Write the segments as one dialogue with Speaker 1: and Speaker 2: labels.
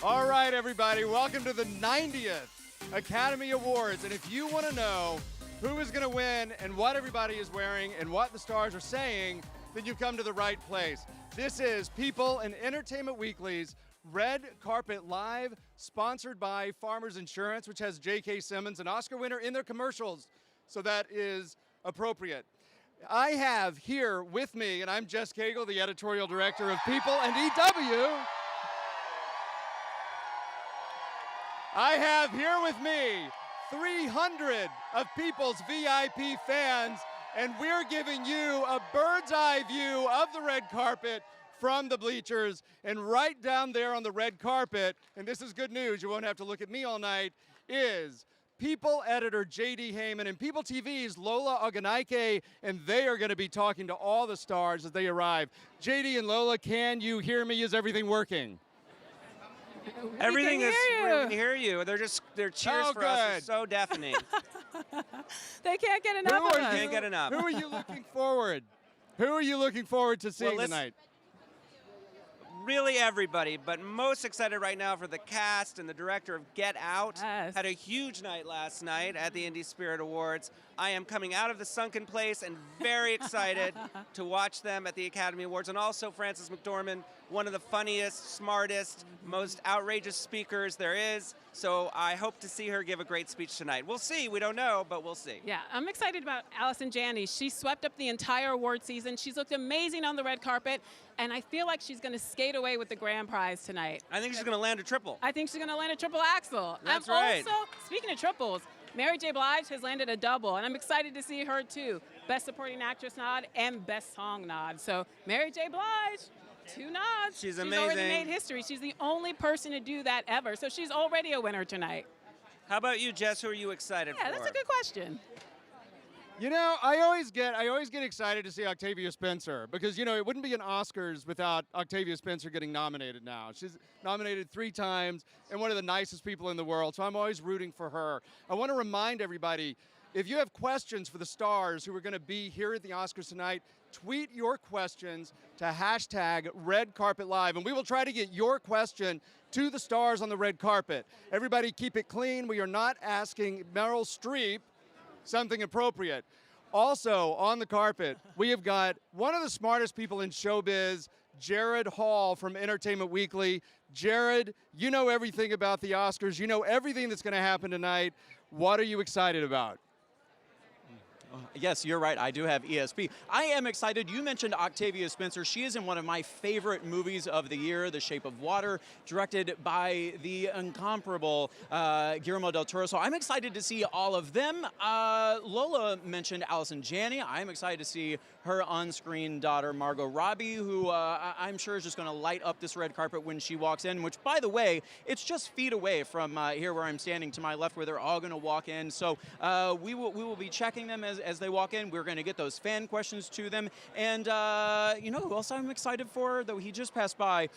Speaker 1: All right, everybody, welcome to the 90th Academy Awards. And if you want to know who is going to win and what everybody is wearing and what the stars are saying, then you've come to the right place. This is People and Entertainment Weekly's Red Carpet Live, sponsored by Farmers Insurance, which has J.K. Simmons, an Oscar winner, in their commercials. So that is appropriate. I have here with me, and I'm Jess Cagle, the editorial director of People and EW. I have here with me 300 of People's VIP fans, and we're giving you a bird's eye view of the red carpet from the bleachers. And right down there on the red carpet, and this is good news, you won't have to look at me all night, is People editor J.D. Heyman and People TV's Lola Oganaike, and they are going to be talking to all the stars as they arrive. J.D. and Lola, can you hear me? Is everything working?
Speaker 2: Everything is. We can hear you. Their cheers for us are so deafening.
Speaker 3: They can't get enough of us.
Speaker 2: Can't get enough.
Speaker 1: Who are you looking forward? Who are you looking forward to seeing tonight?
Speaker 2: Really everybody, but most excited right now for the cast and the director of Get Out.
Speaker 3: Yes.
Speaker 2: Had a huge night last night at the Indie Spirit Awards. I am coming out of the sunken place and very excited to watch them at the Academy Awards. And also Frances McDormand, one of the funniest, smartest, most outrageous speakers there is. So I hope to see her give a great speech tonight. We'll see. We don't know, but we'll see.
Speaker 3: Yeah, I'm excited about Allison Janney. She swept up the entire award season. She's looked amazing on the red carpet, and I feel like she's going to skate away with the grand prize tonight.
Speaker 2: I think she's going to land a triple.
Speaker 3: I think she's going to land a triple axel.
Speaker 2: That's right.
Speaker 3: Also, speaking of triples, Mary J. Blige has landed a double, and I'm excited to see her too. Best Supporting Actress nod and Best Song nod. So Mary J. Blige, 2 nods.
Speaker 2: She's amazing.
Speaker 3: She's already made history. She's the only person to do that ever. So she's already a winner tonight.
Speaker 2: How about you, Jess? Who are you excited for?
Speaker 3: Yeah, that's a good question.
Speaker 1: You know, I always get excited to see Octavia Spencer because, you know, it wouldn't be an Oscars without Octavia Spencer getting nominated now. She's nominated 3 times and one of the nicest people in the world, so I'm always rooting for her. I want to remind everybody, if you have questions for the stars who are going to be here at the Oscars tonight, tweet your questions to hashtag Red Carpet Live, and we will try to get your question to the stars on the red carpet. Everybody keep it clean. We are not asking Meryl Streep something appropriate. Also, on the carpet, we have got one of the smartest people in showbiz, Jared Hall from Entertainment Weekly. Jared, you know everything about the Oscars. You know everything that's going to happen tonight. What are you excited about?
Speaker 4: Yes, you're right. I do have ESP. I am excited. You mentioned Octavia Spencer. She is in one of my favorite movies of the year, The Shape of Water, directed by the incomparable Guillermo del Toro. So I'm excited to see all of them. Lola mentioned Allison Janney. I'm excited to see her on-screen daughter, Margot Robbie, who I'm sure is just going to light up this red carpet when she walks in, which, by the way, it's just feet away from here where I'm standing to my left, where they're all going to walk in. So we will be checking them as they walk in. We're going to get those fan questions to them. And you know who else I'm excited for, though he just passed by?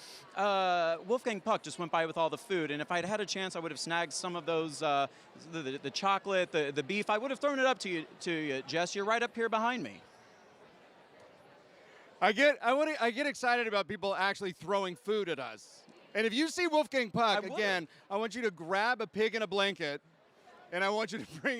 Speaker 4: Wolfgang Puck just went by with all the food. And if I'd had a chance, I would have snagged some of those, the chocolate, the beef. I would have thrown it up to you, Jess. You're right up here behind me.
Speaker 1: I get excited about people actually throwing food at us. And if you see Wolfgang Puck, again, I want you to grab a pig in a blanket, and I want you to bring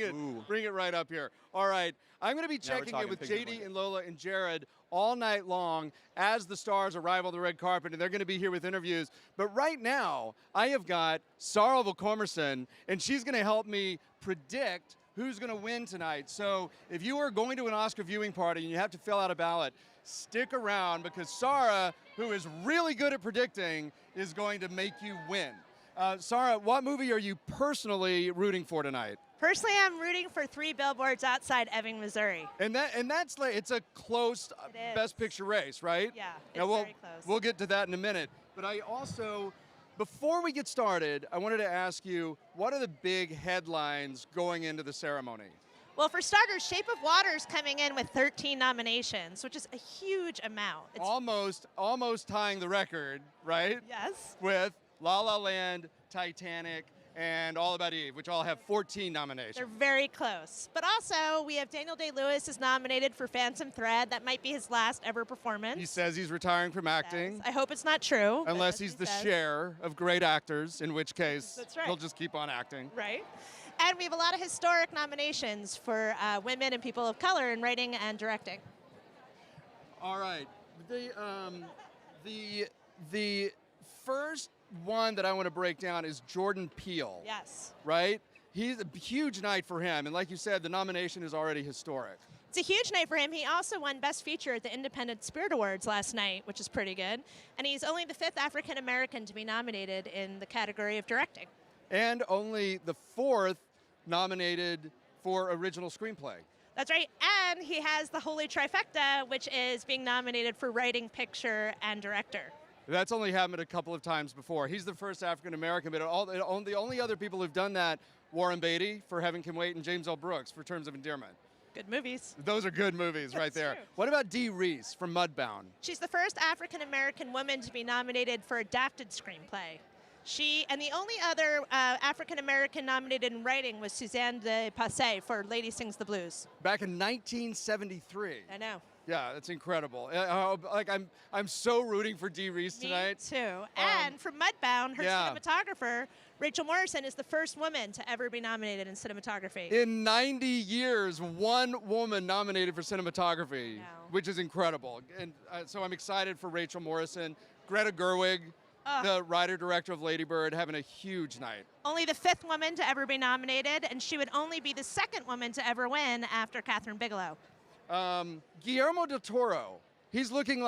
Speaker 1: it right up here. All right, I'm going to be checking in with JD and Lola and Jared all night long as the stars arrive on the red carpet, and they're going to be here with interviews. But right now, I have got Sarah Volkomerson, and she's going to help me predict who's going to win tonight. So if you are going to an Oscar viewing party and you have to fill out a ballot, stick around because Sarah, who is really good at predicting, is going to make you win. Sarah, what movie are you personally rooting for tonight?
Speaker 5: Personally, I'm rooting for 3 Billboards Outside Ebbing, Missouri.
Speaker 1: And that's like, it's a close Best Picture race, right?
Speaker 5: Yeah, it's
Speaker 1: very
Speaker 5: close.
Speaker 1: We'll get to that in a minute. But I also, before we get started, I wanted to ask you, what are the big headlines going into the ceremony?
Speaker 5: Well, for starters, Shape of Water is coming in with 13 nominations, which is a huge amount. It's
Speaker 1: almost tying the record, right?
Speaker 5: Yes.
Speaker 1: With La La Land, Titanic, and All About Eve, which all have 14 nominations.
Speaker 5: They're very close. But also, we have Daniel Day-Lewis is nominated for Phantom Thread. That might be his last ever performance.
Speaker 1: He says he's retiring from acting.
Speaker 5: Yes. I hope it's not true.
Speaker 1: Unless he's the Cher of great actors, in which case
Speaker 5: That's right.
Speaker 1: he'll just keep on acting.
Speaker 5: Right. And we have a lot of historic nominations for women and people of color in writing and directing.
Speaker 1: All right. The first one that I want to break down is Jordan Peele.
Speaker 5: Yes.
Speaker 1: Right? He's a huge night for him, and like you said, the nomination is already historic.
Speaker 5: It's a huge night for him. He also won Best Feature at the Independent Spirit Awards last night, which is pretty good. And he's only the 5th African American to be nominated in the category of directing.
Speaker 1: And only the 4th nominated for original screenplay.
Speaker 5: That's right. And he has the holy trifecta, which is being nominated for writing, picture, and director.
Speaker 1: That's only happened a couple of times before. He's the first African American, but the only other people who've done that, Warren Beatty for Heaven Can Wait and James L. Brooks for Terms of Endearment.
Speaker 5: Good movies.
Speaker 1: Those are good movies right there.
Speaker 5: True.
Speaker 1: What about Dee Reese from Mudbound?
Speaker 5: She's the first African American woman to be nominated for adapted screenplay. She and the only other African American nominated in writing was Suzanne de Passé for Lady Sings the Blues.
Speaker 1: Back in 1973.
Speaker 5: I know.
Speaker 1: Yeah, that's incredible. I'm so rooting for Dee Reese tonight.
Speaker 5: Me too. And for Mudbound, her
Speaker 1: yeah.
Speaker 5: cinematographer, Rachel Morrison, is the first woman to ever be nominated in cinematography.
Speaker 1: In 90 years, one woman nominated for cinematography, which is incredible. And so I'm excited for Rachel Morrison. Greta Gerwig, the writer-director of Lady Bird, having a huge night.
Speaker 5: Only the 5th woman to ever be nominated, and she would only be the 2nd woman to ever win after Catherine Bigelow.
Speaker 1: Guillermo del Toro. He's looking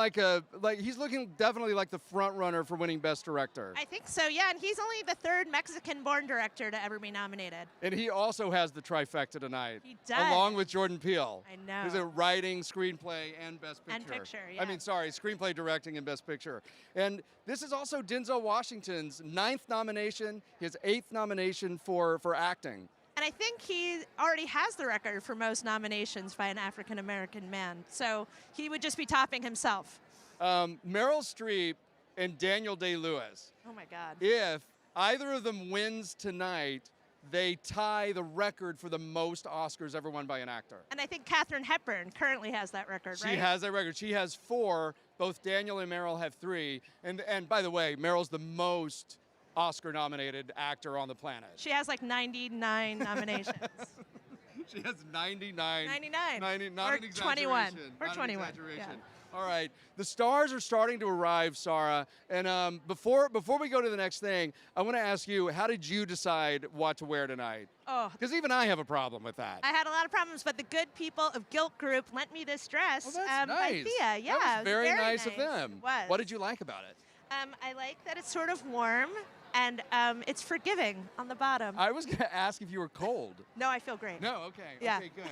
Speaker 1: definitely like the front runner for winning Best Director.
Speaker 5: I think so, yeah, and he's only the 3rd Mexican-born director to ever be nominated.
Speaker 1: And he also has the trifecta tonight.
Speaker 5: He does.
Speaker 1: Along with Jordan Peele.
Speaker 5: I know.
Speaker 1: He's a writing, screenplay, and Best Picture.
Speaker 5: And picture, yeah.
Speaker 1: Screenplay, directing, and Best Picture. And this is also Denzel Washington's 9th nomination, his 8th nomination for acting.
Speaker 5: And I think he already has the record for most nominations by an African-American man. So he would just be topping himself.
Speaker 1: Meryl Streep and Daniel Day-Lewis.
Speaker 5: Oh, my God.
Speaker 1: If either of them wins tonight, they tie the record for the most Oscars ever won by an actor.
Speaker 5: And I think Katharine Hepburn currently has that record, right?
Speaker 1: She has that record. She has 4. Both Daniel and Meryl have 3. And by the way, Meryl's the most Oscar-nominated actor on the planet.
Speaker 5: She has like 99 nominations.
Speaker 1: She has 99.
Speaker 5: 99.
Speaker 1: Not
Speaker 5: or
Speaker 1: an exaggeration.
Speaker 5: 21. Or
Speaker 1: not
Speaker 5: 21.
Speaker 1: An exaggeration.
Speaker 5: Yeah.
Speaker 1: All right. The stars are starting to arrive, Sarah. And before we go to the next thing, I want to ask you, how did you decide what to wear tonight?
Speaker 5: Oh.
Speaker 1: Because even I have a problem with that.
Speaker 5: I had a lot of problems, but the good people of Guilt Group lent me this dress.
Speaker 1: Oh, that's
Speaker 5: by
Speaker 1: nice.
Speaker 5: Thea. Yeah,
Speaker 1: that was very,
Speaker 5: nice
Speaker 1: of them.
Speaker 5: It was.
Speaker 1: What did you like about it?
Speaker 5: I like that it's sort of warm. And it's forgiving on the bottom.
Speaker 1: I was going to ask if you were cold.
Speaker 5: No, I feel great.
Speaker 1: No, okay.
Speaker 5: Yeah.
Speaker 1: Okay, good.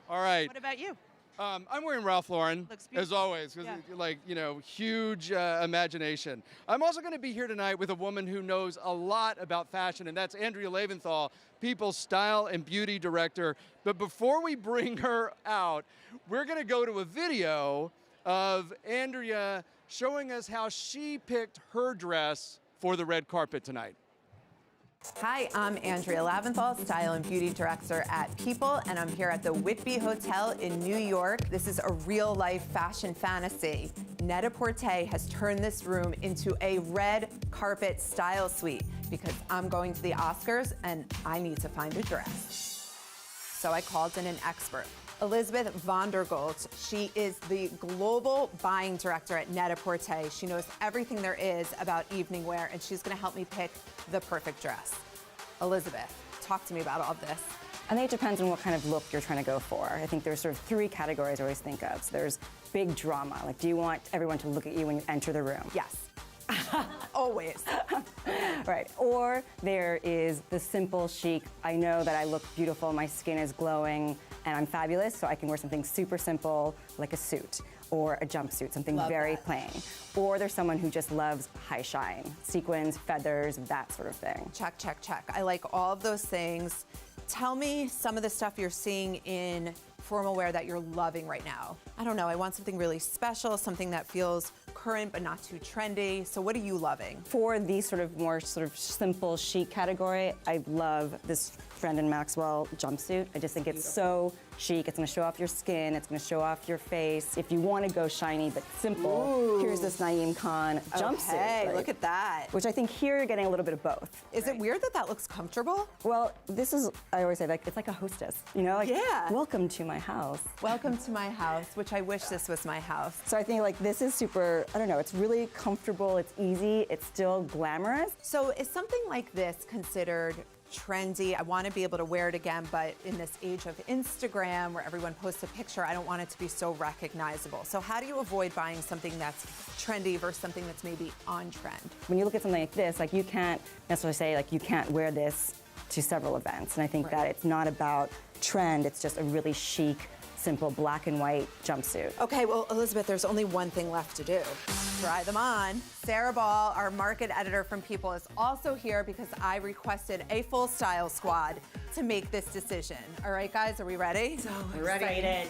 Speaker 1: All right.
Speaker 5: What about you?
Speaker 1: I'm wearing Ralph Lauren,
Speaker 5: Looks beautiful.
Speaker 1: as always, because huge imagination. I'm also going to be here tonight with a woman who knows a lot about fashion, and that's Andrea Leventhal, People's Style and Beauty Director. But before we bring her out, we're going to go to a video of Andrea showing us how she picked her dress for the red carpet tonight.
Speaker 6: Hi, I'm Andrea Leventhal, Style and Beauty Director at People, and I'm here at the Whitby Hotel in New York. This is a real-life fashion fantasy. Net-a-Porter has turned this room into a red carpet style suite because I'm going to the Oscars and I need to find a dress. So I called in an expert. Elizabeth Vondergolt. She is the global buying director at Net-a-Porter. She knows everything there is about evening wear, and she's going to help me pick the perfect dress. Elizabeth, talk to me about all of this.
Speaker 7: I think it depends on what kind of look you're trying to go for. I think there's sort of 3 categories I always think of. So there's big drama. Like, do you want everyone to look at you when you enter the room?
Speaker 6: Yes. Always.
Speaker 7: Right. Or there is the simple chic. I know that I look beautiful, my skin is glowing, and I'm fabulous, so I can wear something super simple like a suit or a jumpsuit, something very plain. Or there's someone who just loves high shine, sequins, feathers, that sort of thing.
Speaker 6: Check, check, check. I like all of those things. Tell me some of the stuff you're seeing in formal wear that you're loving right now. I don't know, I want something really special, something that feels current but not too trendy. So what are you loving?
Speaker 7: For the sort of more sort of simple chic category, I love this Brendan Maxwell jumpsuit. I just think it's so chic. It's gonna show off your skin, it's gonna show off your face. If you wanna go shiny but simple, here's this Naeem Khan jumpsuit.
Speaker 6: Hey, look at that.
Speaker 7: Which I think here you're getting a little bit of both.
Speaker 6: Is it weird that that looks comfortable?
Speaker 7: Well, this is, I always say, like, it's like a hostess, you know? Like,
Speaker 6: Yeah.
Speaker 7: welcome to my house.
Speaker 6: Welcome to my house, which I wish this was my house.
Speaker 7: So I think like this is super, I don't know, it's really comfortable, it's easy, it's still glamorous.
Speaker 6: So is something like this considered trendy? I want to be able to wear it again, but in this age of Instagram where everyone posts a picture, I don't want it to be so recognizable. So how do you avoid buying something that's trendy versus something that's maybe on trend?
Speaker 7: When you look at something like this, like you can't necessarily say like you can't wear this to several events. And I think that it's not about trend, it's just a really chic, simple black and white jumpsuit.
Speaker 6: Okay, well, Elizabeth, there's only one thing left to do. Try them on. Sarah Ball, our market editor from People, is also here because I requested a full style squad to make this decision. All right, guys, are we ready? So
Speaker 7: Excited.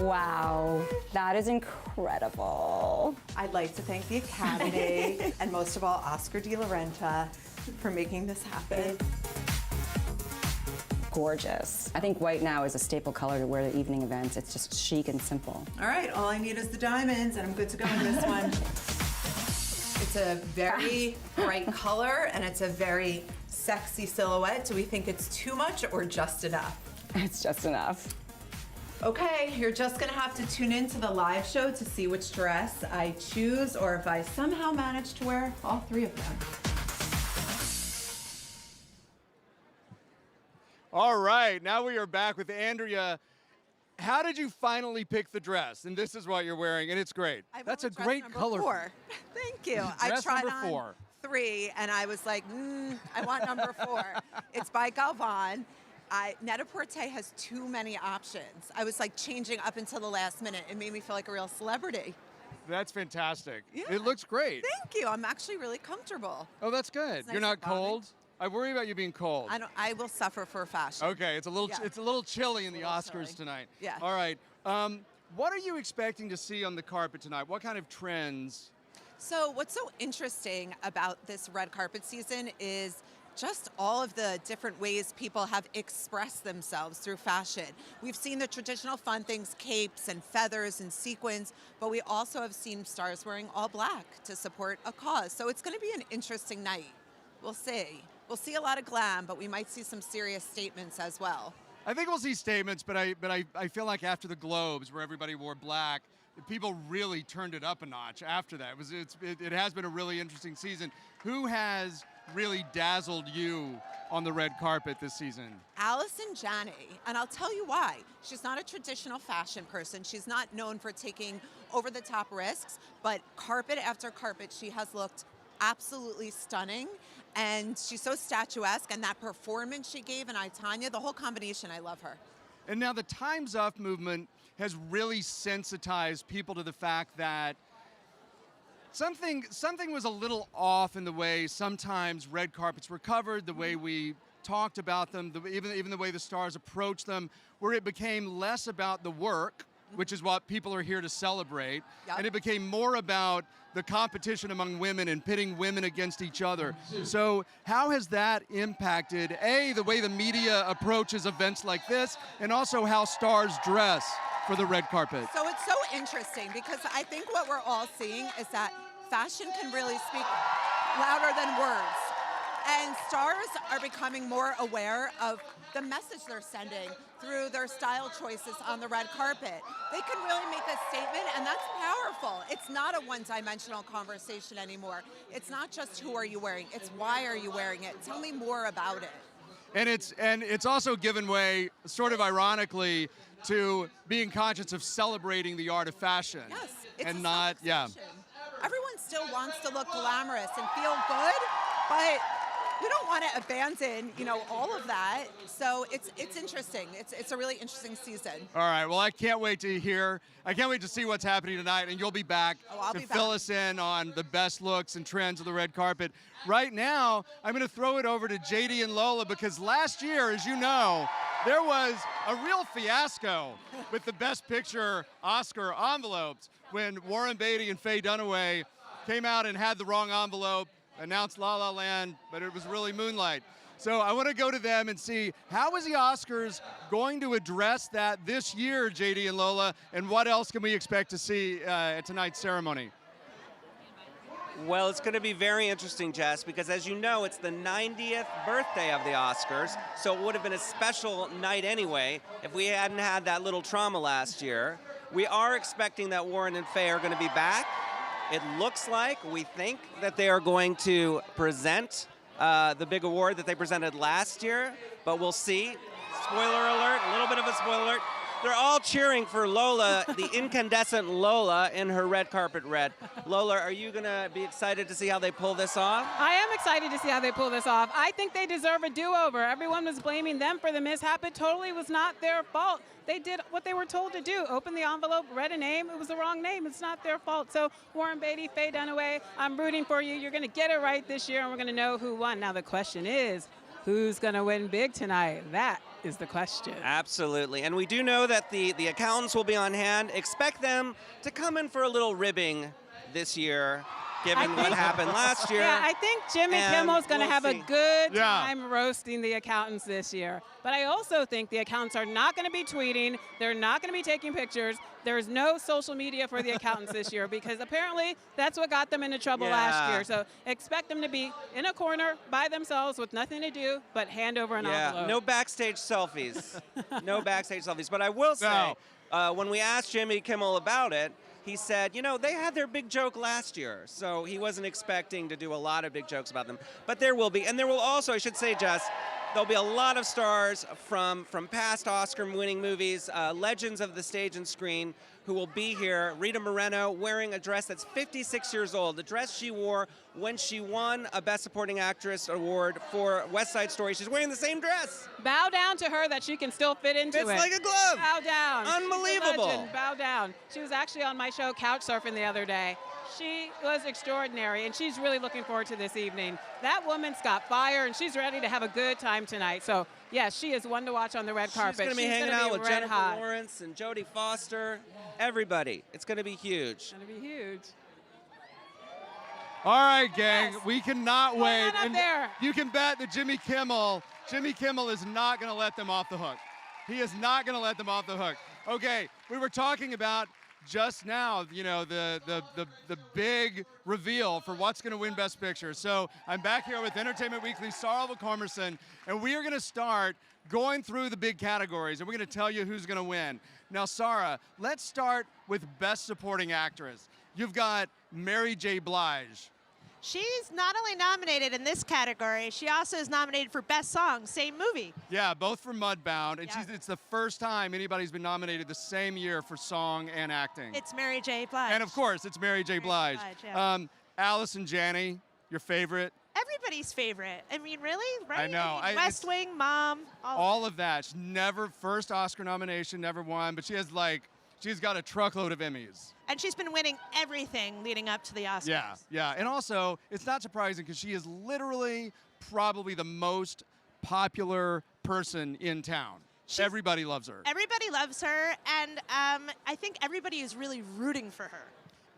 Speaker 7: Wow, that is incredible.
Speaker 6: I'd like to thank the Academy and most of all, Oscar de la Renta for making this happen.
Speaker 7: Gorgeous. I think white now is a staple color to wear to evening events. It's just chic and simple.
Speaker 6: All right, all I need is the diamonds, and I'm good to go on this one. It's a very bright color, and it's a very sexy silhouette. Do we think it's too much or just enough?
Speaker 7: It's just enough.
Speaker 6: Okay, you're just gonna have to tune into the live show to see which dress I choose, or if I somehow manage to wear all three of them.
Speaker 1: All right, now we are back with Andrea. How did you finally pick the dress? And this is what you're wearing, and it's great.
Speaker 6: That's a
Speaker 5: dress
Speaker 6: great
Speaker 5: number
Speaker 6: color.
Speaker 5: 4. Thank you. I
Speaker 1: Dress
Speaker 5: tried
Speaker 1: number
Speaker 5: on
Speaker 1: 4.
Speaker 5: 3, and I was like, I want number 4. It's by Galvan. Net-a-Porter has too many options. I was like changing up until the last minute. It made me feel like a real celebrity.
Speaker 1: That's fantastic.
Speaker 5: Yeah.
Speaker 1: It looks great.
Speaker 5: Thank you. I'm actually really comfortable.
Speaker 1: Oh, that's good.
Speaker 5: It's nice
Speaker 1: You're not
Speaker 5: and calming.
Speaker 1: cold? I worry about you being cold.
Speaker 5: I will suffer for fashion.
Speaker 1: Okay, it's a little
Speaker 5: Yeah.
Speaker 1: it's a little chilly in the
Speaker 5: little
Speaker 1: Oscars
Speaker 5: chilly.
Speaker 1: tonight.
Speaker 5: Yeah.
Speaker 1: All right. What are you expecting to see on the carpet tonight? What kind of trends?
Speaker 5: So what's so interesting about this red carpet season is just all of the different ways people have expressed themselves through fashion. We've seen the traditional fun things, capes and feathers and sequins, but we also have seen stars wearing all black to support a cause. So it's going to be an interesting night. We'll see. We'll see a lot of glam, but we might see some serious statements as well.
Speaker 1: I think we'll see statements, but I feel like after the Globes, where everybody wore black, people really turned it up a notch after that. It has been a really interesting season. Who has really dazzled you on the red carpet this season?
Speaker 5: Allison Janney, and I'll tell you why. She's not a traditional fashion person. She's not known for taking over-the-top risks, but carpet after carpet, she has looked absolutely stunning, and she's so statuesque, and that performance she gave in I, Tonya, the whole combination, I love her.
Speaker 1: And now the Time's Up movement has really sensitized people to the fact that something was a little off in the way sometimes red carpets were covered, the way we talked about them, even the way the stars approached them, where it became less about the work, which is what people are here to celebrate,
Speaker 5: Yep.
Speaker 1: and it became more about the competition among women and pitting women against each other. So how has that impacted, A, the way the media approaches events like this, and also how stars dress for the red carpet?
Speaker 5: So it's so interesting because I think what we're all seeing is that fashion can really speak louder than words. And stars are becoming more aware of the message they're sending through their style choices on the red carpet. They can really make a statement, and that's powerful. It's not a one-dimensional conversation anymore. It's not just who are you wearing, it's why are you wearing it. Tell me more about it.
Speaker 1: And it's also given way, sort of ironically, to being conscious of celebrating the art of fashion.
Speaker 5: Yes, it's
Speaker 1: and
Speaker 5: a
Speaker 1: not, yeah.
Speaker 5: celebration. Everyone still wants to look glamorous and feel good, but we don't want to abandon, all of that. So it's interesting. It's a really interesting season.
Speaker 1: All right. Well, I can't wait to see what's happening tonight, and you'll be back
Speaker 5: I'll
Speaker 1: to
Speaker 5: be
Speaker 1: fill
Speaker 5: back.
Speaker 1: us in on the best looks and trends of the red carpet. Right now, I'm going to throw it over to JD and Lola because last year, as you know, there was a real fiasco with the Best Picture Oscar envelopes when Warren Beatty and Faye Dunaway came out and had the wrong envelope, announced La La Land, but it was really Moonlight. So I want to go to them and see how is the Oscars going to address that this year, JD and Lola, and what else can we expect to see at tonight's ceremony?
Speaker 2: Well, it's going to be very interesting, Jess, because as you know, it's the 90th birthday of the Oscars, so it would have been a special night anyway if we hadn't had that little trauma last year. We are expecting that Warren and Faye are going to be back. It looks like, we think, that they are going to present the big award that they presented last year, but we'll see. Spoiler alert, a little bit of a spoiler alert. They're all cheering for Lola, the incandescent Lola in her red carpet red. Lola, are you going to be excited to see how they pull this off?
Speaker 3: I am excited to see how they pull this off. I think they deserve a do-over. Everyone was blaming them for the mishap. It totally was not their fault. They did what they were told to do. Open the envelope, read a name. It was the wrong name. It's not their fault. So Warren Beatty, Faye Dunaway, I'm rooting for you. You're going to get it right this year, and we're going to know who won. Now the question is, who's going to win big tonight? That is the question.
Speaker 2: Absolutely. And we do know that the accountants will be on hand. Expect them to come in for a little ribbing this year, given what happened last year.
Speaker 3: Yeah, I think Jimmy Kimmel's going to have a good
Speaker 1: Yeah.
Speaker 3: time roasting the accountants this year. But I also think the accountants are not going to be tweeting. They're not going to be taking pictures. There's no social media for the accountants this year because apparently that's what got them into trouble last year. So expect them to be in a corner by themselves with nothing to do but hand over an envelope.
Speaker 2: No backstage selfies. No backstage selfies. But I will say, when we asked Jimmy Kimmel about it, he said, you know, they had their big joke last year, so he wasn't expecting to do a lot of big jokes about them. But there will be, and there will also, I should say, Jess, there'll be a lot of stars from past Oscar-winning movies, legends of the stage and screen, who will be here. Rita Moreno wearing a dress that's 56 years old, the dress she wore when she won a Best Supporting Actress award for West Side Story. She's wearing the same dress.
Speaker 3: Bow down to her that she can still fit into
Speaker 2: Fits
Speaker 3: it.
Speaker 2: like a glove.
Speaker 3: Bow down.
Speaker 2: Unbelievable.
Speaker 3: She's a legend. Bow down. She was actually on my show Couch Surfing the other day. She was extraordinary, and she's really looking forward to this evening. That woman's got fire, and she's ready to have a good time tonight. So, yes, she is one to watch on the red carpet.
Speaker 2: She's going to be hanging out with
Speaker 3: red
Speaker 2: Jennifer
Speaker 3: hot.
Speaker 2: Lawrence and Jodie Foster, everybody. It's going to be huge.
Speaker 3: It's going to be huge.
Speaker 1: All right, gang, we cannot wait.
Speaker 3: on up there?
Speaker 1: You can bet that Jimmy Kimmel is not going to let them off the hook. He is not going to let them off the hook. Okay, we were talking about just now, you know, the big reveal for what's going to win Best Picture. So I'm back here with Entertainment Weekly's Sarah Cormerson, and we are going to start going through the big categories, and we're going to tell you who's going to win. Now, Sarah, let's start with Best Supporting Actress. You've got Mary J. Blige.
Speaker 8: She's not only nominated in this category, she also is nominated for Best Song, same movie.
Speaker 1: Yeah, both for Mudbound, and
Speaker 8: Yeah.
Speaker 1: it's the first time anybody's been nominated the same year for song and acting.
Speaker 8: It's Mary J. Blige.
Speaker 1: And of course, it's Mary J. Blige.
Speaker 8: yeah.
Speaker 1: Allison Janney, your favorite.
Speaker 8: Everybody's favorite. I mean, really? Right?
Speaker 1: I know.
Speaker 8: mean, West Wing, Mom,
Speaker 1: All of that. She's never, first Oscar nomination, never won, but she's got a truckload of Emmys.
Speaker 8: And she's been winning everything leading up to the Oscars.
Speaker 1: Yeah. And also, it's not surprising because she is literally probably the most popular person in town. Everybody loves her.
Speaker 8: Everybody loves her, and I think everybody is really rooting for her.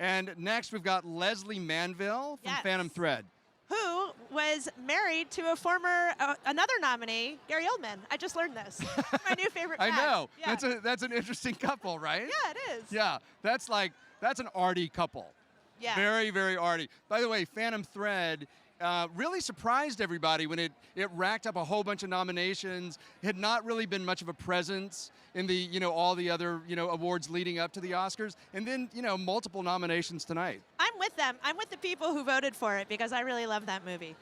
Speaker 1: And next, we've got Leslie Manville from
Speaker 8: Yes.
Speaker 1: Phantom Thread.
Speaker 8: Who was married to a former, another nominee, Gary Oldman. I just learned this. My new favorite
Speaker 1: I
Speaker 8: fact.
Speaker 1: know.
Speaker 8: Yeah.
Speaker 1: That's an interesting couple, right?
Speaker 8: Yeah, it is.
Speaker 1: Yeah, that's an arty couple.
Speaker 8: Yeah.
Speaker 1: Very, very arty. By the way, Phantom Thread really surprised everybody when it racked up a whole bunch of nominations. It had not really been much of a presence in the, all the other, awards leading up to the Oscars. And then, multiple nominations tonight.
Speaker 8: I'm with them. I'm with the people who voted for it because I really love that movie.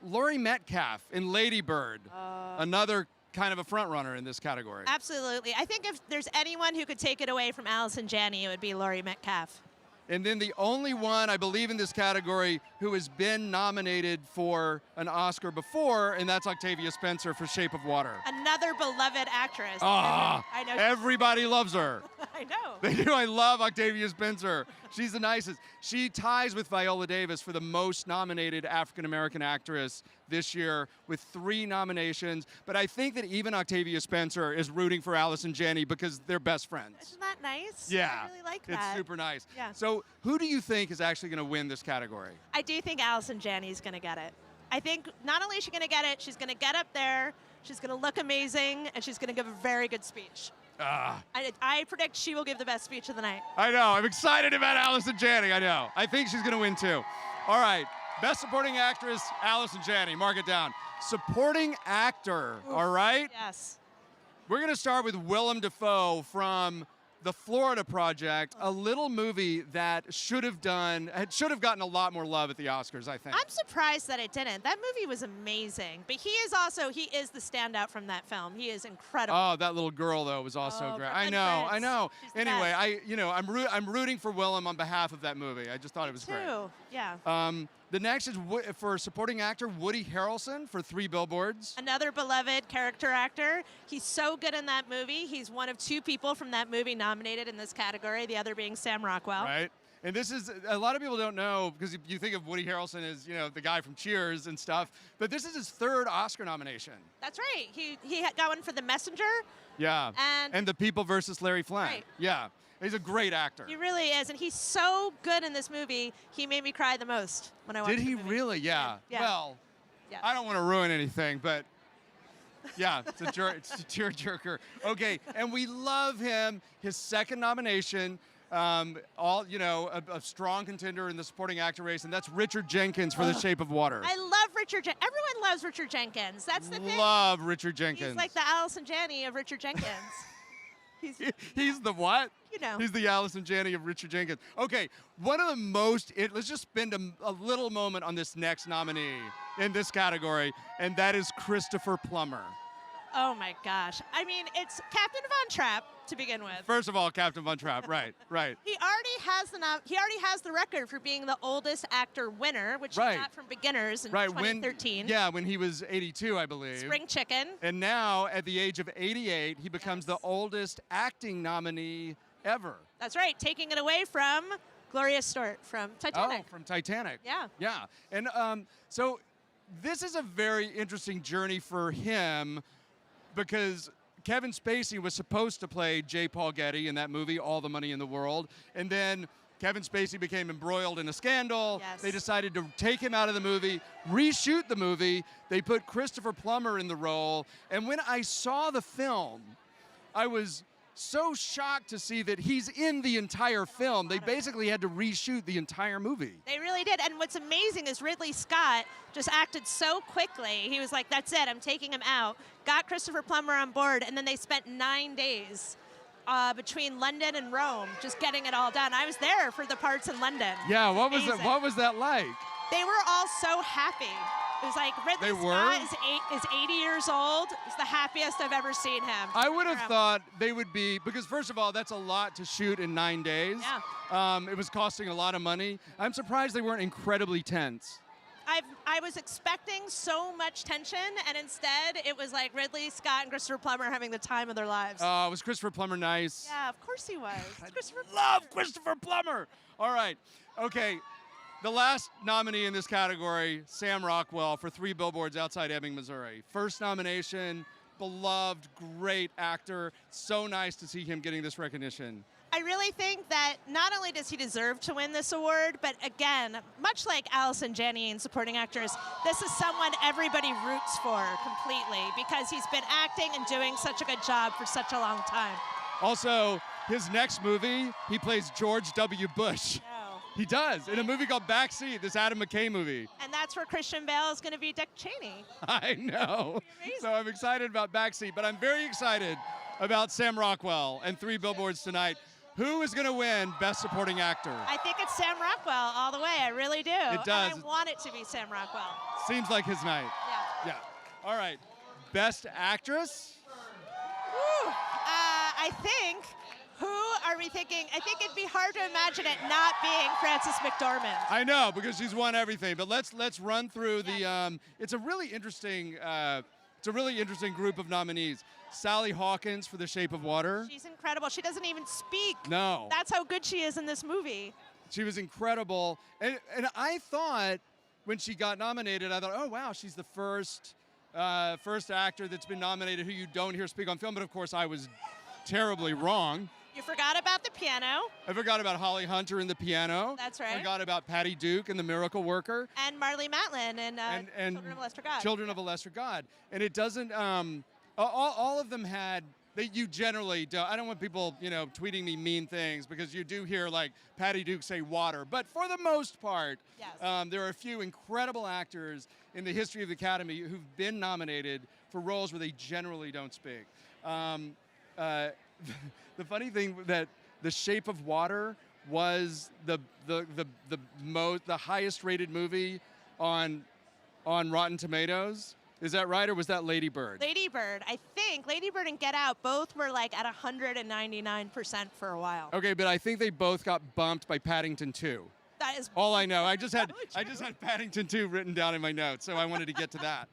Speaker 1: Laurie Metcalf in Lady Bird, another kind of a front runner in this category.
Speaker 8: Absolutely. I think if there's anyone who could take it away from Allison Janney, it would be Laurie Metcalf.
Speaker 1: And then the only one, I believe, in this category who has been nominated for an Oscar before, and that's Octavia Spencer for Shape of Water.
Speaker 8: Another beloved actress.
Speaker 1: Ah,
Speaker 8: I know.
Speaker 1: everybody loves her.
Speaker 8: I know.
Speaker 1: They do. I love Octavia Spencer. She's the nicest. She ties with Viola Davis for the most nominated African-American actress this year with 3 nominations. But I think that even Octavia Spencer is rooting for Allison Janney because they're best friends.
Speaker 8: Isn't that nice?
Speaker 1: Yeah.
Speaker 8: I really like that.
Speaker 1: It's super nice.
Speaker 8: Yeah.
Speaker 1: So who do you think is actually going to win this category?
Speaker 8: I do think Allison Janney is going to get it. I think not only is she going to get it, she's going to get up there, she's going to look amazing, and she's going to give a very good speech. I predict she will give the best speech of the night.
Speaker 1: I know. I'm excited about Allison Janney. I know. I think she's going to win too. All right. Best Supporting Actress, Allison Janney. Mark it down. Supporting Actor.
Speaker 8: Oof.
Speaker 1: All right.
Speaker 8: Yes.
Speaker 1: We're going to start with Willem Dafoe from The Florida Project, a little movie that should have gotten a lot more love at the Oscars, I think.
Speaker 8: I'm surprised that it didn't. That movie was amazing. But he is the standout from that film. He is incredible.
Speaker 1: Oh, that little girl though was also great. I know.
Speaker 8: She's the
Speaker 1: Anyway,
Speaker 8: best.
Speaker 1: I'm rooting for Willem on behalf of that movie. I just thought it was great.
Speaker 8: Too. Yeah.
Speaker 1: The next is for supporting actor Woody Harrelson for 3 Billboards.
Speaker 8: Another beloved character actor. He's so good in that movie. He's one of 2 people from that movie nominated in this category, the other being Sam Rockwell.
Speaker 1: Right. And this is, a lot of people don't know, because you think of Woody Harrelson as, the guy from Cheers and stuff, but this is his 3rd Oscar nomination.
Speaker 8: That's right. He got one for The Messenger.
Speaker 1: Yeah. And The People versus Larry Flynn.
Speaker 8: Right.
Speaker 1: Yeah. He's a great actor.
Speaker 8: He really is, and he's so good in this movie. He made me cry the most when I watched
Speaker 1: Did he
Speaker 8: the movie.
Speaker 1: really? Yeah.
Speaker 8: Yeah.
Speaker 1: Well,
Speaker 8: Yeah.
Speaker 1: I don't want to ruin anything, but yeah, it's a tearjerker. Okay, and we love him. His 2nd nomination, a strong contender in the supporting actor race, and that's Richard Jenkins for The Shape of Water.
Speaker 8: I love Richard Jenkins. Everyone loves Richard Jenkins. That's the thing.
Speaker 1: Love Richard Jenkins.
Speaker 8: He's like the Allison Janney of Richard Jenkins.
Speaker 1: He's the what?
Speaker 8: know.
Speaker 1: He's the Allison Janney of Richard Jenkins. Okay, one of the let's just spend a little moment on this next nominee in this category, and that is Christopher Plummer.
Speaker 8: Oh my gosh. I mean, it's Captain Von Trapp to begin with.
Speaker 1: First of all, Captain Von Trapp, right.
Speaker 8: He already has the record for being the oldest actor winner, which he got from Beginners in 2013.
Speaker 1: When he was 82, I believe.
Speaker 8: Spring Chicken.
Speaker 1: And now, at the age of 88, he becomes the oldest acting nominee ever.
Speaker 8: That's right, taking it away from Gloria Stewart from Titanic.
Speaker 1: Oh, from Titanic.
Speaker 8: Yeah.
Speaker 1: Yeah. And so this is a very interesting journey for him, because Kevin Spacey was supposed to play J. Paul Getty in that movie, All the Money in the World. And then Kevin Spacey became embroiled in a scandal.
Speaker 8: Yes.
Speaker 1: They decided to take him out of the movie, reshoot the movie. They put Christopher Plummer in the role. And when I saw the film, I was so shocked to see that he's in the entire film. They basically had to reshoot the entire movie.
Speaker 8: They really did. And what's amazing is Ridley Scott just acted so quickly. He was like, that's it, I'm taking him out. Got Christopher Plummer on board, and then they spent 9 days between London and Rome just getting it all done. I was there for the parts in London.
Speaker 1: Yeah, what was that like?
Speaker 8: They were all so happy. It was like Ridley Scott is 80 years old. It's the happiest I've ever seen him.
Speaker 1: I would have thought they would be, because first of all, that's a lot to shoot in 9 days.
Speaker 8: Yeah.
Speaker 1: It was costing a lot of money. I'm surprised they weren't incredibly tense.
Speaker 8: I was expecting so much tension, and instead it was like Ridley Scott and Christopher Plummer having the time of their lives.
Speaker 1: Was Christopher Plummer nice?
Speaker 8: Yeah, of course he was.
Speaker 1: Love Christopher Plummer. All right. Okay. The last nominee in this category, Sam Rockwell for 3 Billboards Outside Ebbing, Missouri. First nomination, beloved, great actor. So nice to see him getting this recognition.
Speaker 8: I really think that not only does he deserve to win this award, but again, much like Allison Janney in supporting actress, this is someone everybody roots for completely because he's been acting and doing such a good job for such a long time.
Speaker 1: Also, his next movie, he plays George W. Bush. He does, in a movie called Backseat, this Adam McKay movie.
Speaker 8: And that's where Christian Bale is going to be Dick Cheney.
Speaker 1: I know. So I'm excited about Backseat, but I'm very excited about Sam Rockwell and 3 Billboards tonight. Who is going to win Best Supporting Actor?
Speaker 8: I think it's Sam Rockwell all the way. I really do.
Speaker 1: It does.
Speaker 8: And I want it to be Sam Rockwell.
Speaker 1: Seems like his night.
Speaker 8: Yeah.
Speaker 1: All right. Best Actress?
Speaker 8: Woo. I think... Who are we thinking? I think it'd be hard to imagine it not being Frances McDormand.
Speaker 1: I know, because she's won everything. But let's run through the. It's a really interesting it's a really interesting group of nominees. Sally Hawkins for The Shape of Water.
Speaker 8: She's incredible. She doesn't even speak.
Speaker 1: No.
Speaker 8: That's how good she is in this movie.
Speaker 1: She was incredible. And I thought when she got nominated, I thought, oh, wow, she's the first actor that's been nominated who you don't hear speak on film. But, of course, I was terribly wrong.
Speaker 8: You forgot about the piano.
Speaker 1: I forgot about Holly Hunter in The Piano.
Speaker 8: That's right.
Speaker 1: I forgot about Patty Duke in The Miracle Worker.
Speaker 8: And Marlee Matlin in Children of a Lesser God.
Speaker 1: Children of a Lesser God. And it doesn't, all of them had, you generally don't, I don't want people, tweeting me mean things because you do hear like Patty Duke say water. But for the most part,
Speaker 8: yes.
Speaker 1: There are a few incredible actors in the history of the Academy who've been nominated for roles where they generally don't speak. The funny thing that The Shape of Water was the highest rated movie on Rotten Tomatoes. Is that right, or was that Lady Bird?
Speaker 8: Lady Bird. I think Lady Bird and Get Out both were like at 199% for a while.
Speaker 1: Okay, but I think they both got bumped by Paddington 2.
Speaker 8: That is
Speaker 1: all I know. I just had Paddington 2 written down in my notes, so I wanted to get to that.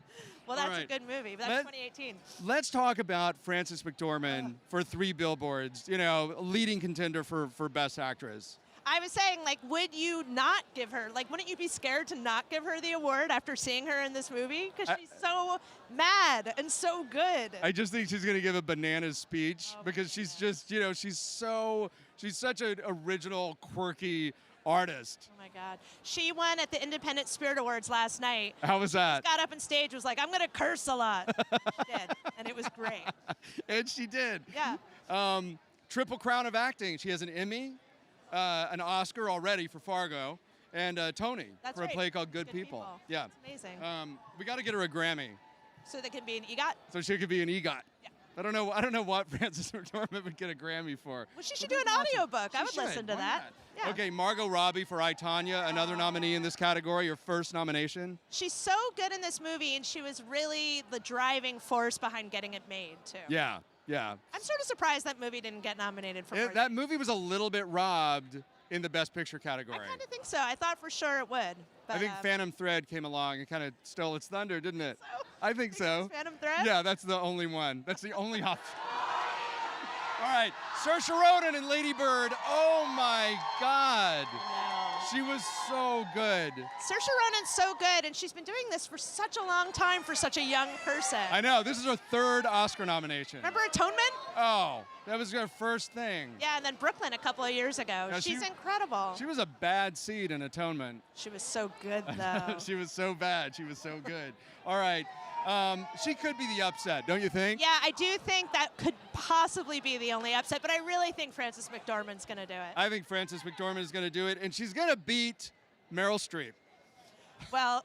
Speaker 8: Well, that's a good movie. But that's 2018.
Speaker 1: Let's talk about Frances McDormand for 3 Billboards. Leading contender for Best Actress.
Speaker 8: I was saying, would you not give her, wouldn't you be scared to not give her the award after seeing her in this movie? Because she's so mad and so good.
Speaker 1: I just think she's going to give a bananas speech because she's just, she's such an original, quirky artist.
Speaker 8: Oh my God. She won at the Independent Spirit Awards last night.
Speaker 1: How was that?
Speaker 8: She got up on stage, was like, I'm going to curse a lot. She did, and it was great.
Speaker 1: And she did.
Speaker 8: Yeah.
Speaker 1: Triple crown of acting. She has an Emmy, an Oscar already for Fargo, and a Tony for a play called Good People. Yeah.
Speaker 8: That's amazing.
Speaker 1: We got to get her a Grammy.
Speaker 8: So that can be an EGOT?
Speaker 1: So she could be an EGOT.
Speaker 8: Yeah.
Speaker 1: I don't know what Frances McDormand would get a Grammy for.
Speaker 8: Well, she should do an audiobook. I would listen to that. Yeah.
Speaker 1: Okay, Margot Robbie for I, Tonya, another nominee in this category, your first nomination.
Speaker 8: She's so good in this movie, and she was really the driving force behind getting it made, too.
Speaker 1: Yeah, yeah.
Speaker 8: I'm sort of surprised that movie didn't get nominated for more.
Speaker 1: That movie was a little bit robbed in the Best Picture category.
Speaker 8: I kind of think so. I thought for sure it would. But,
Speaker 1: I think Phantom Thread came along and kind of stole its thunder, didn't it?
Speaker 8: So?
Speaker 1: I think so.
Speaker 8: Phantom Thread?
Speaker 1: Yeah, that's the only one. That's the only option. All right, Saoirse Ronan and Lady Bird. Oh my God. She was so good.
Speaker 8: Saoirse Ronan's so good, and she's been doing this for such a long time for such a young person.
Speaker 1: I know. This is her 3rd Oscar nomination.
Speaker 8: Remember Atonement?
Speaker 1: Oh, that was her first thing.
Speaker 8: Yeah, and then Brooklyn a couple of years ago.
Speaker 1: Yeah,
Speaker 8: she's incredible.
Speaker 1: She was a bad seed in Atonement.
Speaker 8: She was so good, though.
Speaker 1: She was so bad. She was so good. All right. She could be the upset, don't you think?
Speaker 8: Yeah, I do think that could possibly be the only upset, but I really think Frances McDormand's going to do it.
Speaker 1: I think Frances McDormand is going to do it, and she's going to beat Meryl Streep.
Speaker 8: Well,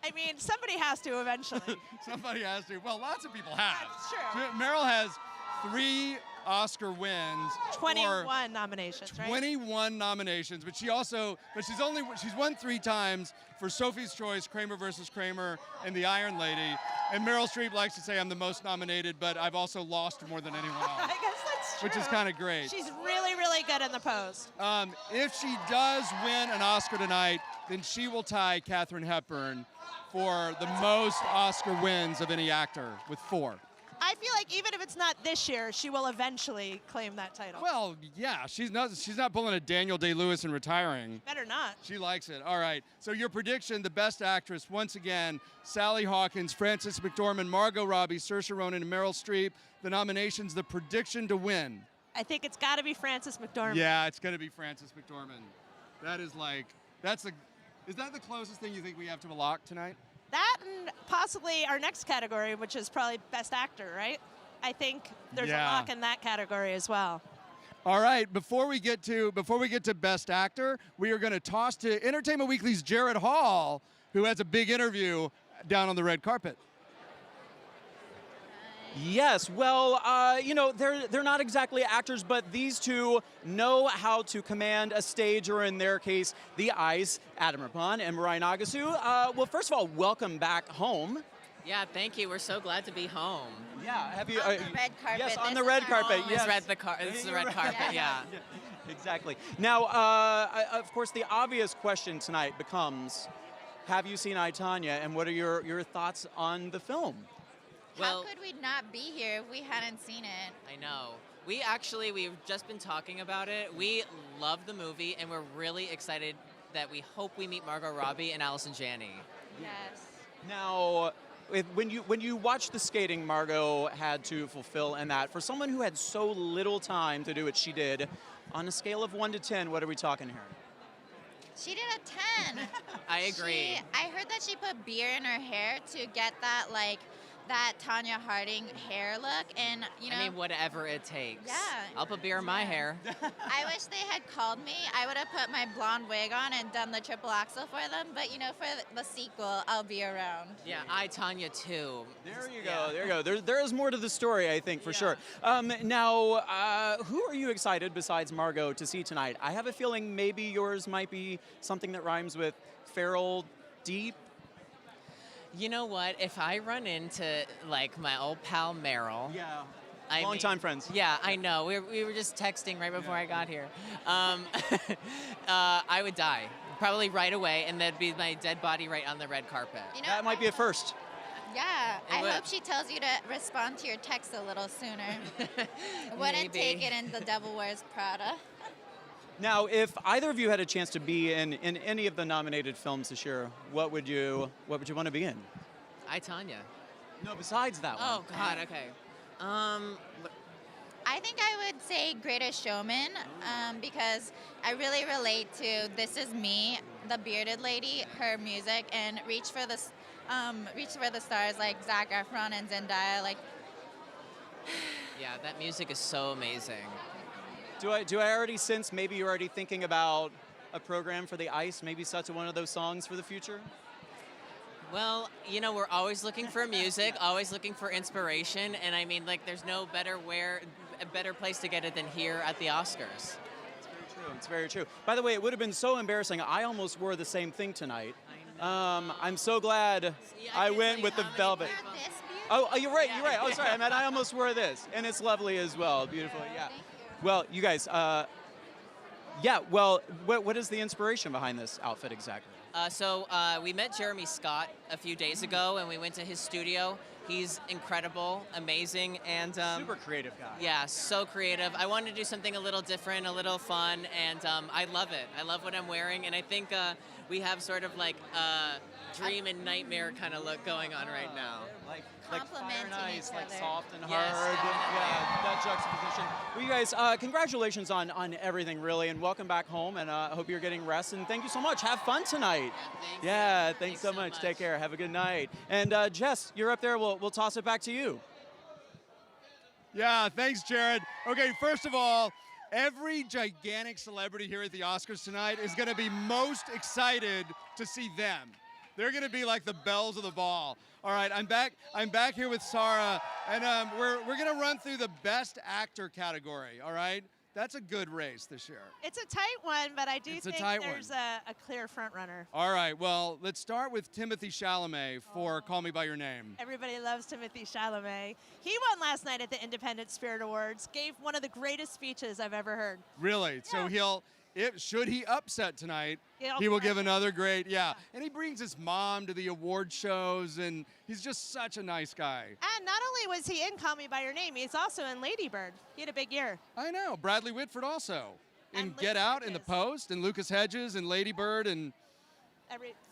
Speaker 8: I mean, somebody has to eventually.
Speaker 1: Somebody has to. Well, lots of people have.
Speaker 8: That's true.
Speaker 1: Meryl has 3 Oscar wins.
Speaker 8: 21 nominations, right?
Speaker 1: 21 nominations, but she's won 3 times for Sophie's Choice, Kramer versus Kramer, and The Iron Lady. And Meryl Streep likes to say I'm the most nominated, but I've also lost more than anyone else.
Speaker 8: I guess that's true.
Speaker 1: Which is kind of great.
Speaker 8: She's really, really good in the post.
Speaker 1: If she does win an Oscar tonight, then she will tie Katharine Hepburn for the most Oscar wins of any actor with 4.
Speaker 8: I feel like even if it's not this year, she will eventually claim that title.
Speaker 1: Well, yeah, she's not pulling a Daniel Day-Lewis and retiring.
Speaker 8: Better not.
Speaker 1: She likes it. All right. So your prediction, the Best Actress, once again, Sally Hawkins, Frances McDormand, Margot Robbie, Saoirse Ronan, and Meryl Streep. The nominations, the prediction to win.
Speaker 8: I think it's got to be Frances McDormand.
Speaker 1: Yeah, it's going to be Frances McDormand. That is is that the closest thing you think we have to a lock tonight?
Speaker 8: That and possibly our next category, which is probably Best Actor, right? I think there's a lock in that category as well.
Speaker 1: All right, before we get to Best Actor, we are going to toss to Entertainment Weekly's Jared Hall, who has a big interview down on the red carpet.
Speaker 4: Yes, well, they're not exactly actors, but these two know how to command a stage, or in their case, the ice. Adam Rippon and Mariah Nagasu. Well, first of all, welcome back home.
Speaker 9: Yeah, thank you. We're so glad to be home.
Speaker 4: Yeah, have you?
Speaker 10: On the red carpet.
Speaker 4: Yes, on the red carpet. Yes.
Speaker 9: This is the red carpet. Yeah.
Speaker 4: Exactly. Now, of course, the obvious question tonight becomes: have you seen I, Tonya, and what are your thoughts on the film?
Speaker 10: How could we not be here if we hadn't seen it?
Speaker 9: I know. We've just been talking about it. We love the movie, and we're really excited that we hope we meet Margot Robbie and Allison Janney.
Speaker 10: Yes.
Speaker 4: Now, when you watch the skating Margot had to fulfill in that, for someone who had so little time to do what she did, on a scale of 1 to 10, what are we talking here?
Speaker 10: She did a 10.
Speaker 9: I agree.
Speaker 10: I heard that she put beer in her hair to get that that Tanya Harding hair look, and
Speaker 9: I mean, whatever it takes.
Speaker 10: Yeah.
Speaker 9: I'll put beer in my hair.
Speaker 10: I wish they had called me. I would have put my blonde wig on and done the triple axel for them, but for the sequel, I'll be around.
Speaker 9: Yeah, I, Tonya, too.
Speaker 4: There you go. There you go. There is more to the story, I think, for sure. Now, who are you excited besides Margot to see tonight? I have a feeling maybe yours might be something that rhymes with feral, deep.
Speaker 9: You know what? If I run into my old pal Meryl,
Speaker 4: Long-time friends.
Speaker 9: Yeah, I know. We were just texting right before I got here. I would die probably right away, and that'd be my dead body right on the red carpet.
Speaker 4: That might be a first.
Speaker 10: Yeah, I hope she tells you to respond to your text a little sooner. Wouldn't take it in The Devil Wears Prada.
Speaker 4: Now, if either of you had a chance to be in any of the nominated films this year, what would you want to be in?
Speaker 9: I, Tonya.
Speaker 4: No, besides that one.
Speaker 9: Oh God. Okay.
Speaker 10: I think I would say Greatest Showman because I really relate to This Is Me, the bearded lady, her music, and Reach for the Stars, like Zac Efron and Zendaya.
Speaker 9: Yeah, that music is so amazing.
Speaker 4: Do I already sense maybe you're already thinking about a program for the ice, maybe such one of those songs for the future?
Speaker 9: Well, we're always looking for music, always looking for inspiration, and I mean, there's no a better place to get it than here at the Oscars.
Speaker 4: It's very true. By the way, it would have been so embarrassing. I almost wore the same thing tonight. I'm so glad I went with the velvet. Oh, you're right. Oh, sorry. I almost wore this, and it's lovely as well. Beautiful. Yeah. Well, you guys, what is the inspiration behind this outfit exactly?
Speaker 9: So we met Jeremy Scott a few days ago, and we went to his studio. He's incredible, amazing, and
Speaker 4: super creative guy.
Speaker 9: Yeah, so creative. I wanted to do something a little different, a little fun, and I love it. I love what I'm wearing, and I think we have sort of dream and nightmare kind of look going on right now.
Speaker 4: Like fire and ice,
Speaker 10: each other.
Speaker 4: Soft and hard.
Speaker 9: Yes.
Speaker 4: Yeah, that juxtaposition. Well, you guys, congratulations on everything, really, and welcome back home. And I hope you're getting rest. And thank you so much. Have fun tonight. Thanks so much. Take care. Have a good night. And Jess, you're up there. We'll toss it back to you.
Speaker 1: Yeah, thanks, Jared. Okay, first of all, every gigantic celebrity here at the Oscars tonight is going to be most excited to see them. They're going to be like the bells of the ball. All right, I'm back here with Sarah, and we're going to run through the Best Actor category. All right, that's a good race this year.
Speaker 8: It's a tight one, but I do think there's a clear front runner.
Speaker 1: All right, well, let's start with Timothée Chalamet for Call Me by Your Name.
Speaker 8: Everybody loves Timothée Chalamet. He won last night at the Independent Spirit Awards. Gave one of the greatest speeches I've ever heard.
Speaker 1: Really?
Speaker 8: Yeah.
Speaker 1: So should he upset tonight, he will give another great, And he brings his mom to the award shows, and he's just such a nice guy.
Speaker 8: And not only was he in Call Me by Your Name, he's also in Lady Bird. He had a big year.
Speaker 1: I know. Bradley Whitford also. In
Speaker 8: And
Speaker 1: Get
Speaker 8: Lucas
Speaker 1: Out, in The
Speaker 8: Hedges.
Speaker 1: Post, and Lucas Hedges, and Lady Bird, and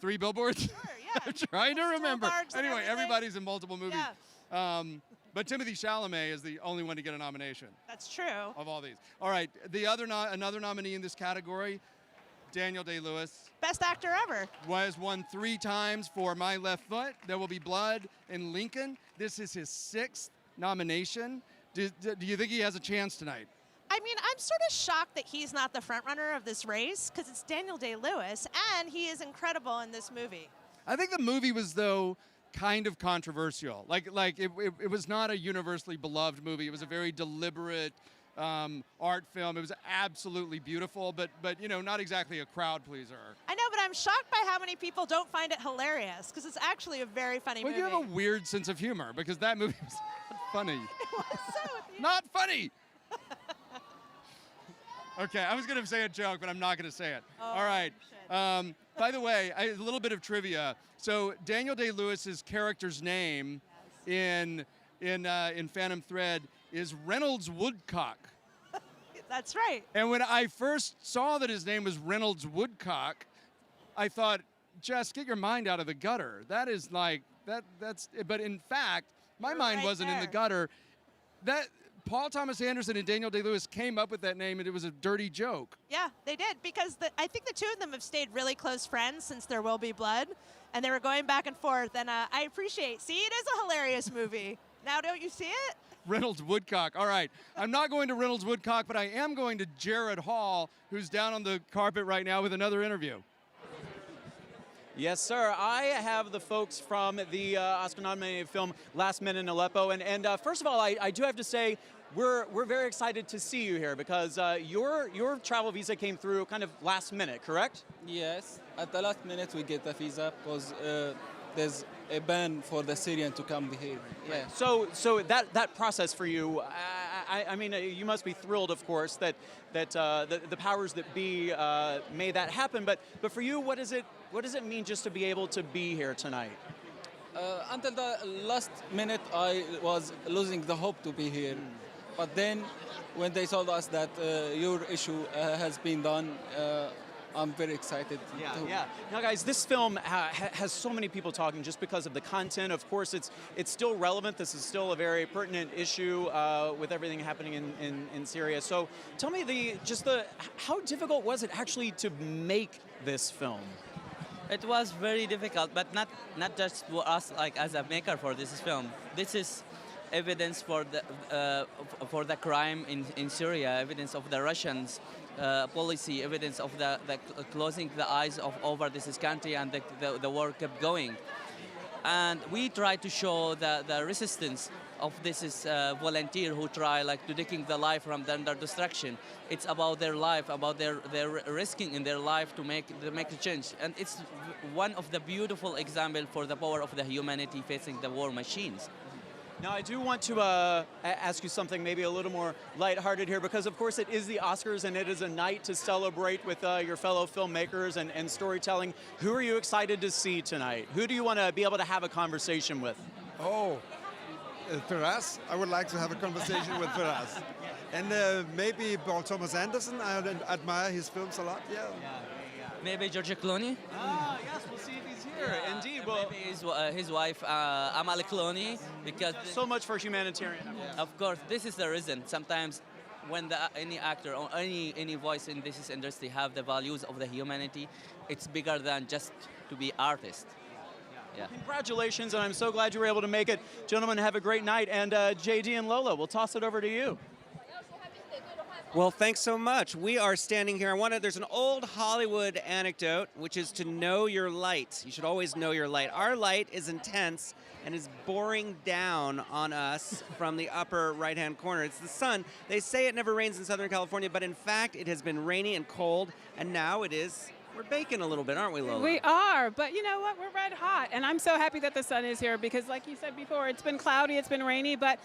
Speaker 1: Three Billboards.
Speaker 8: Sure, yeah.
Speaker 1: I'm trying to remember.
Speaker 8: Stuhlbarg's and
Speaker 1: Anyway,
Speaker 8: everything.
Speaker 1: everybody's in multiple movies.
Speaker 8: Yeah.
Speaker 1: But Timothée Chalamet is the only one to get a nomination
Speaker 8: That's true.
Speaker 1: of all these. All right, another nominee in this category, Daniel Day-Lewis.
Speaker 8: Best actor ever.
Speaker 1: Won 3 times for My Left Foot, There Will Be Blood, and Lincoln. This is his 6th nomination. Do you think he has a chance tonight?
Speaker 8: I mean, I'm sort of shocked that he's not the front runner of this race because it's Daniel Day-Lewis, and he is incredible in this movie.
Speaker 1: I think the movie was, though, kind of controversial. It was not a universally beloved movie. It was a very deliberate art film. It was absolutely beautiful, but not exactly a crowd pleaser.
Speaker 8: I know, but I'm shocked by how many people don't find it hilarious because it's actually a very funny
Speaker 1: Well,
Speaker 8: movie.
Speaker 1: you have a weird sense of humor because that movie was not funny.
Speaker 8: It was so
Speaker 1: Not funny. Okay, I was going to say a joke, but I'm not going to say it.
Speaker 8: Oh,
Speaker 1: All right.
Speaker 8: shit.
Speaker 1: By the way, a little bit of trivia. So Daniel Day-Lewis's character's name in Phantom Thread is Reynolds Woodcock.
Speaker 8: That's right.
Speaker 1: And when I first saw that his name was Reynolds Woodcock, I thought, Jess, get your mind out of the gutter. That is like that's. But in fact, my mind
Speaker 8: right
Speaker 1: wasn't in the
Speaker 8: there.
Speaker 1: gutter. That Paul Thomas Anderson and Daniel Day-Lewis came up with that name, and it was a dirty joke.
Speaker 8: Yeah, they did, because I think the two of them have stayed really close friends since There Will Be Blood, and they were going back and forth, and I appreciate. See, it is a hilarious movie. Now, don't you see it?
Speaker 1: Reynolds Woodcock. All right. I'm not going to Reynolds Woodcock, but I am going to Jared Hall, who's down on the carpet right now with another interview.
Speaker 4: Yes, sir. I have the folks from the Oscar-nominated film Last Men in Aleppo, and first of all, I do have to say we're very excited to see you here because your travel visa came through kind of last minute, correct?
Speaker 11: Yes, at the last minute we get the visa because there's a ban for the Syrian to come here. Yeah.
Speaker 4: So that process for you, I mean, you must be thrilled, of course, that the powers that be made that happen. But for you, what does it mean just to be able to be here tonight?
Speaker 11: Until the last minute, I was losing the hope to be here. But then, when they told us that your issue has been done, I'm very excited.
Speaker 4: Yeah. Now, guys, this film has so many people talking just because of the content. Of course, it's still relevant. This is still a very pertinent issue with everything happening in Syria. So, tell me how difficult was it actually to make this film?
Speaker 12: It was very difficult, but not just for us, like as a maker for this film. This is evidence for the crime in Syria, evidence of the Russians' policy, evidence of the closing the eyes over this country, and the war kept going. And we try to show the resistance of this volunteer who try to taking the life from under destruction. It's about their life, about their risking in their life to make a change. And it's one of the beautiful examples for the power of the humanity facing the war machines.
Speaker 4: Now, I do want to ask you something maybe a little more lighthearted here, because of course it is the Oscars and it is a night to celebrate with your fellow filmmakers and storytelling. Who are you excited to see tonight? Who do you want to be able to have a conversation with?
Speaker 13: Oh, Firas. I would like to have a conversation with Firas. And maybe Paul Thomas Anderson. I admire his films a lot. Yeah.
Speaker 12: Maybe George Clooney.
Speaker 4: Ah, yes, we'll see if he's here. Indeed.
Speaker 12: Well, maybe his wife, Amal Clooney, because
Speaker 4: so much for humanitarian.
Speaker 12: Of course, this is the reason. Sometimes, when any actor or any voice in this industry have the values of the humanity, it's bigger than just to be artist. Yeah.
Speaker 4: Congratulations, and I'm so glad you were able to make it. Gentlemen, have a great night. And JD and Lola, we'll toss it over to you.
Speaker 2: Well, thanks so much. We are standing here. There's an old Hollywood anecdote, which is to know your light. You should always know your light. Our light is intense and is boring down on us from the upper right-hand corner. It's the sun. They say it never rains in Southern California, but in fact, it has been rainy and cold, and now it is. We're baking a little bit, aren't we, Lola?
Speaker 3: We are, but you know what? We're red hot, and I'm so happy that the sun is here because, like you said before, it's been cloudy, it's been rainy, but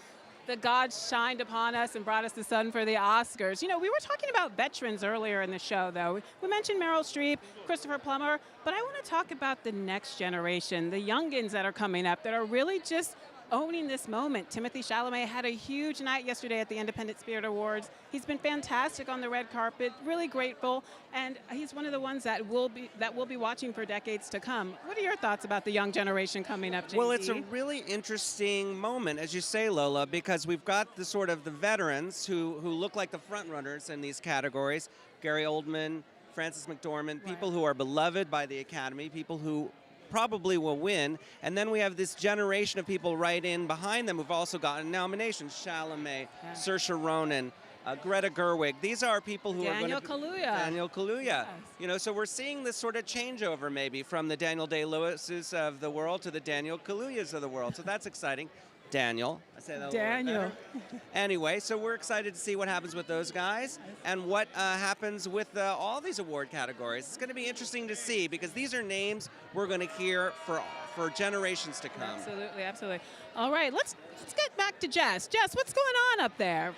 Speaker 3: the gods shined upon us and brought us the sun for the Oscars. You know, we were talking about veterans earlier in the show, though. We mentioned Meryl Streep, Christopher Plummer, but I want to talk about the next generation, the youngins that are coming up that are really just owning this moment. Timothée Chalamet had a huge night yesterday at the Independent Spirit Awards. He's been fantastic on the red carpet, really grateful, and he's one of the ones that we'll be watching for decades to come. What are your thoughts about the young generation coming up, JD?
Speaker 2: Well, it's a really interesting moment, as you say, Lola, because we've got the sort of the veterans who look like the front runners in these categories. Gary Oldman, Frances McDormand, people who are beloved by the Academy, people who probably will win. And then we have this generation of people right in behind them who've also gotten nominations. Chalamet, Saoirse Ronan, Greta Gerwig. These are people who are going to... Daniel Kaluuya. Yes. You know, so we're seeing this sort of changeover maybe from the Daniel Day-Lewises of the world to the Daniel Kaluuyas of the world. So that's exciting. Daniel. I say that
Speaker 3: Daniel.
Speaker 2: Anyway, so we're excited to see what happens with those guys and what happens with all these award categories. It's going to be interesting to see because these are names we're going to hear for generations to come.
Speaker 3: Absolutely, absolutely. All right, let's get back to Jess. Jess, what's going on up there?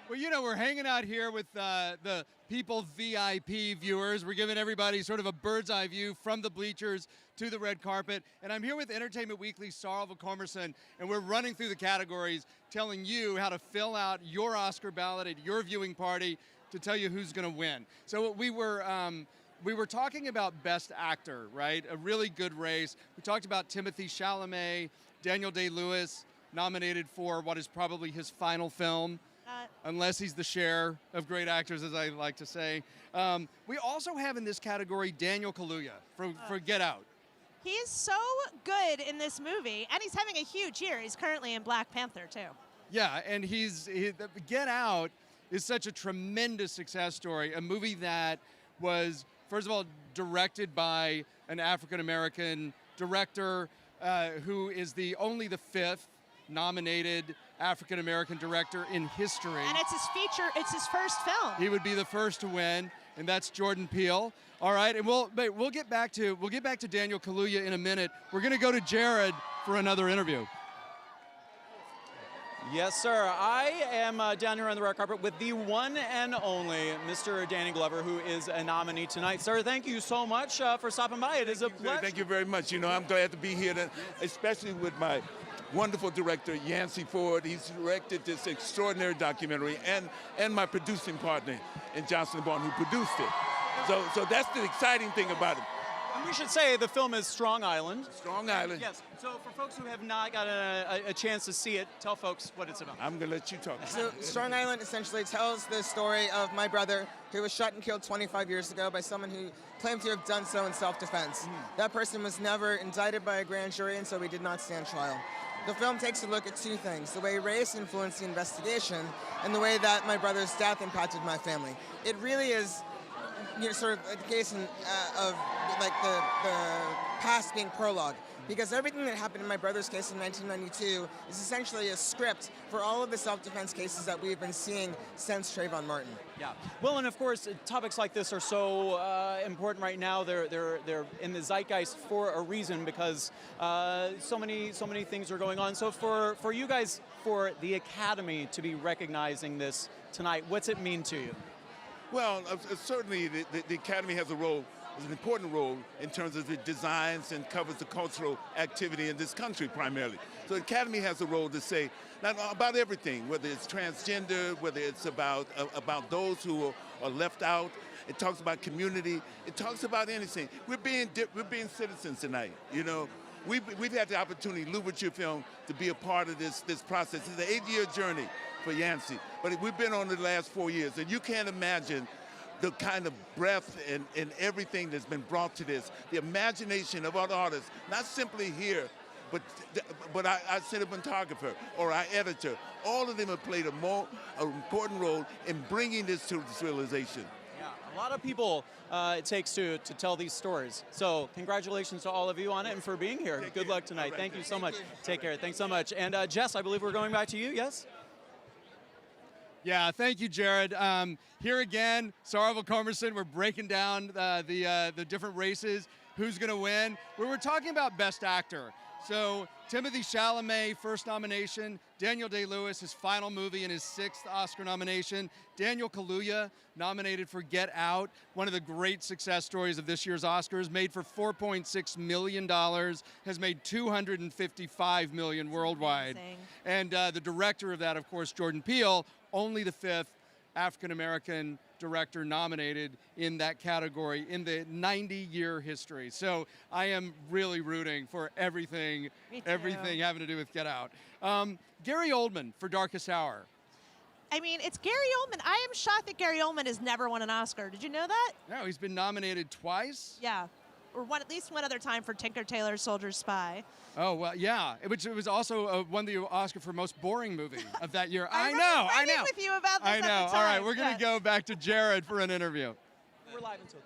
Speaker 1: Well, you know, we're hanging out here with the People VIP viewers. We're giving everybody sort of a bird's eye view from the bleachers to the red carpet. And I'm here with Entertainment Weekly's Saoirse Ronan, and we're running through the categories, telling you how to fill out your Oscar ballot at your viewing party to tell you who's going to win. So we were talking about Best Actor, right? A really good race. We talked about Timothée Chalamet, Daniel Day-Lewis, nominated for what is probably his final film. Unless he's the Cher of great actors, as I like to say. We also have in this category Daniel Kaluuya for Get Out.
Speaker 8: He is so good in this movie, and he's having a huge year. He's currently in Black Panther, too.
Speaker 1: Yeah, and Get Out is such a tremendous success story. A movie that was, first of all, directed by an African-American director who is only the fifth nominated African-American director in history.
Speaker 8: And it's his first film.
Speaker 1: He would be the first to win, and that's Jordan Peele. All right, and we'll get back to Daniel Kaluuya in a minute. We're going to go to Jared for another interview.
Speaker 4: Yes, sir. I am down here on the red carpet with the one and only Mr. Danny Glover, who is a nominee tonight. Sir, thank you so much for stopping by. It is a pleasure.
Speaker 14: Thank you very much. You know, I'm glad to be here, especially with my wonderful director, Yancey Ford. He's directed this extraordinary documentary, and my producing partner in Johnson & Bond, who produced it. So that's the exciting thing about it.
Speaker 4: And we should say the film is Strong Island.
Speaker 14: Strong Island.
Speaker 4: Yes. So for folks who have not got a chance to see it, tell folks what it's about.
Speaker 14: I'm going to let you talk.
Speaker 15: So Strong Island essentially tells the story of my brother who was shot and killed 25 years ago by someone who claimed to have done so in self-defense. That person was never indicted by a grand jury, and so he did not stand trial. The film takes a look at two things: the way race influenced the investigation and the way that my brother's death impacted my family. It really is, sort of a case of like the past being prologue, because everything that happened in my brother's case in 1992 is essentially a script for all of the self-defense cases that we've been seeing since Trayvon Martin.
Speaker 4: Yeah. Well, and of course, topics like this are so important right now. They're in the zeitgeist for a reason, because so many things are going on. So for you guys, for the Academy to be recognizing this tonight, what's it mean to you?
Speaker 14: Well, certainly the Academy has an important role in terms of the designs and covers the cultural activity in this country primarily. So the Academy has a role to say not about everything, whether it's transgender, whether it's about those who are left out. It talks about community. It talks about anything. We're being citizens tonight. You know, we've had the opportunity, Louverture Film, to be a part of this process. It's an 8-year journey for Yancey, but we've been on it the last 4 years, and you can't imagine the kind of breadth and everything that's been brought to this, the imagination of our artists, not simply here, but our cinematographer or our editor. All of them have played an important role in bringing this to this realization.
Speaker 4: Yeah, a lot of people it takes to tell these stories. So congratulations to all of you on it and for being here. Good luck tonight. Thank you so much. Take care. Thanks so much. And Jess, I believe we're going back to you, yes?
Speaker 1: Yeah, thank you, Jared. Here again, Saoirse Ronan. We're breaking down the different races, who's going to win. We were talking about Best Actor. So Timothée Chalamet, first nomination. Daniel Day-Lewis, his final movie and his 6th Oscar nomination. Daniel Kaluuya, nominated for Get Out, one of the great success stories of this year's Oscars, made for $4.6 million, has made $255 million worldwide.
Speaker 8: Amazing.
Speaker 1: And the director of that, of course, Jordan Peele, only the 5th African-American director nominated in that category in the 90-year history. So I am really rooting for everything having to do with Get Out. Gary Oldman for Darkest Hour.
Speaker 8: I mean, it's Gary Oldman. I am shocked that Gary Oldman has never won an Oscar. Did you know that?
Speaker 1: No, he's been nominated twice.
Speaker 8: Yeah. Or at least one other time for Tinker Tailor Soldier Spy.
Speaker 1: Oh, well, yeah. Which it was also won the Oscar for most boring movie of that year.
Speaker 8: I know. With you about this
Speaker 1: I know.
Speaker 8: At the time.
Speaker 1: All right, we're going to go back to Jared for an interview.
Speaker 4: We're live until 2.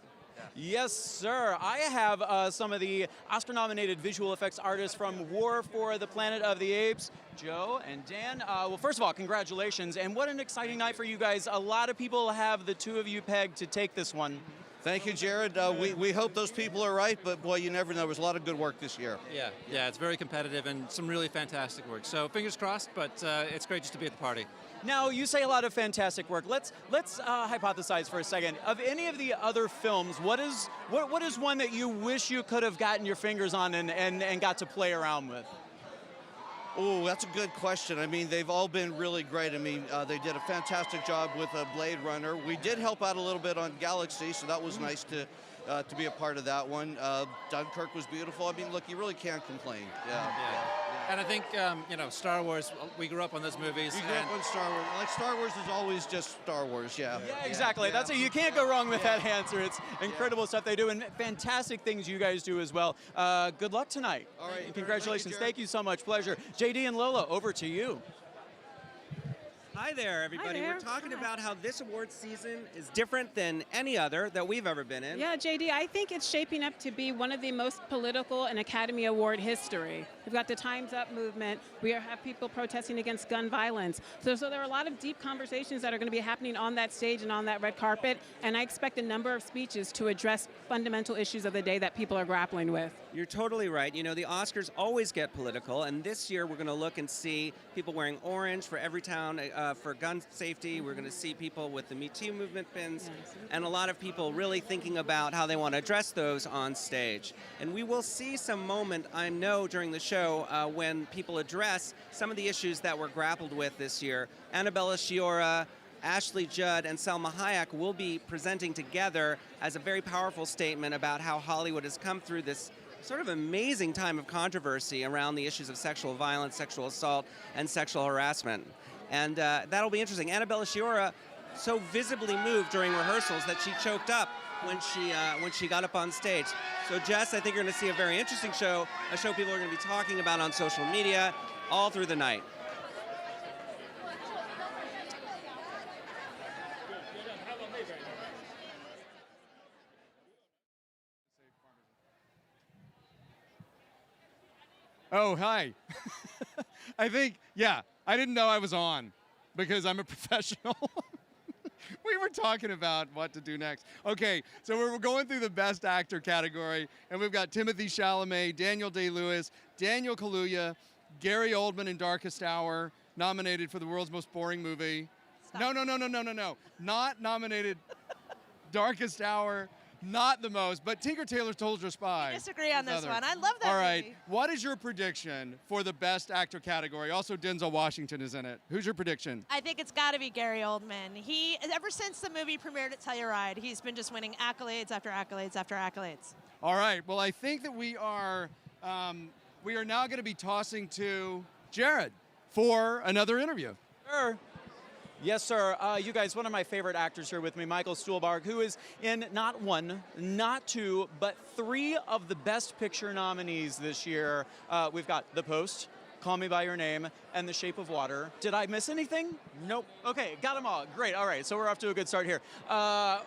Speaker 4: Yes, sir. I have some of the Oscar-nominated visual effects artists from War for the Planet of the Apes, Joe and Dan. Well, first of all, congratulations, and what an exciting night for you guys. A lot of people have the two of you pegged to take this one.
Speaker 16: Thank you, Jared. We hope those people are right, but boy, you never know. There was a lot of good work this year.
Speaker 17: Yeah, it's very competitive and some really fantastic work. So fingers crossed, but it's great just to be at the party.
Speaker 4: Now, you say a lot of fantastic work. Let's hypothesize for a second. Of any of the other films, what is one that you wish you could have gotten your fingers on and got to play around with?
Speaker 16: Oh, that's a good question. I mean, they've all been really great. I mean, they did a fantastic job with Blade Runner. We did help out a little bit on Galaxy, so that was nice to be a part of that one. Dunkirk was beautiful. I mean, look, you really can't complain. Yeah.
Speaker 17: And I think, Star Wars, we grew up on those movies.
Speaker 16: You grew up on Star Wars. Like, Star Wars is always just Star Wars, yeah.
Speaker 4: Yeah, exactly. That's it. You can't go wrong with that answer. It's incredible stuff they do, and fantastic things you guys do as well. Good luck tonight.
Speaker 16: All right.
Speaker 4: And congratulations. Thank you so much. Pleasure. JD and Lola, over to you.
Speaker 2: Hi there, everybody.
Speaker 3: Hi there.
Speaker 2: We're talking about how this awards season is different than any other that we've ever been in.
Speaker 3: Yeah, JD, I think it's shaping up to be one of the most political in Academy Award history. We've got the Time's Up movement. We have people protesting against gun violence. So there are a lot of deep conversations that are going to be happening on that stage and on that red carpet, and I expect a number of speeches to address fundamental issues of the day that people are grappling with.
Speaker 2: You're totally right. You know, the Oscars always get political, and this year we're going to look and see people wearing orange for every town for gun safety. We're going to see people with the Me Too movement pins, and a lot of people really thinking about how they want to address those on stage. And we will see some moment, I know, during the show when people address some of the issues that were grappled with this year. Annabella Sciorra, Ashley Judd, and Salma Hayek will be presenting together as a very powerful statement about how Hollywood has come through this sort of amazing time of controversy around the issues of sexual violence, sexual assault, and sexual harassment. And that'll be interesting. Annabella Sciorra so visibly moved during rehearsals that she choked up when she got up on stage. So Jess, I think you're going to see a very interesting show, a show people are going to be talking about on social media all through the night.
Speaker 1: Oh, hi. I think, I didn't know I was on because I'm a professional. We were talking about what to do next. Okay, so we're going through the Best Actor category, and we've got Timothée Chalamet, Daniel Day-Lewis, Daniel Kaluuya, Gary Oldman in Darkest Hour, nominated for the world's most boring movie. No. Not nominated. Darkest Hour. Not the most, but Tinker Tailor Soldier Spy.
Speaker 8: I disagree on this one. I love that
Speaker 1: All right,
Speaker 8: movie.
Speaker 1: what is your prediction for the Best Actor category? Also, Denzel Washington is in it. Who's your prediction?
Speaker 8: I think it's got to be Gary Oldman. He, ever since the movie premiered at Telluride, he's been just winning accolades after accolades after accolades.
Speaker 1: All right, well, I think that we are now going to be tossing to Jared for another interview.
Speaker 4: Sure. Yes, sir. You guys, one of my favorite actors here with me, Michael Stuhlbarg, who is in not one, not two, but 3 of the Best Picture nominees this year. We've got The Post, Call Me By Your Name, and The Shape of Water. Did I miss anything? Nope. Okay, got them all. Great. All right, so we're off to a good start here. I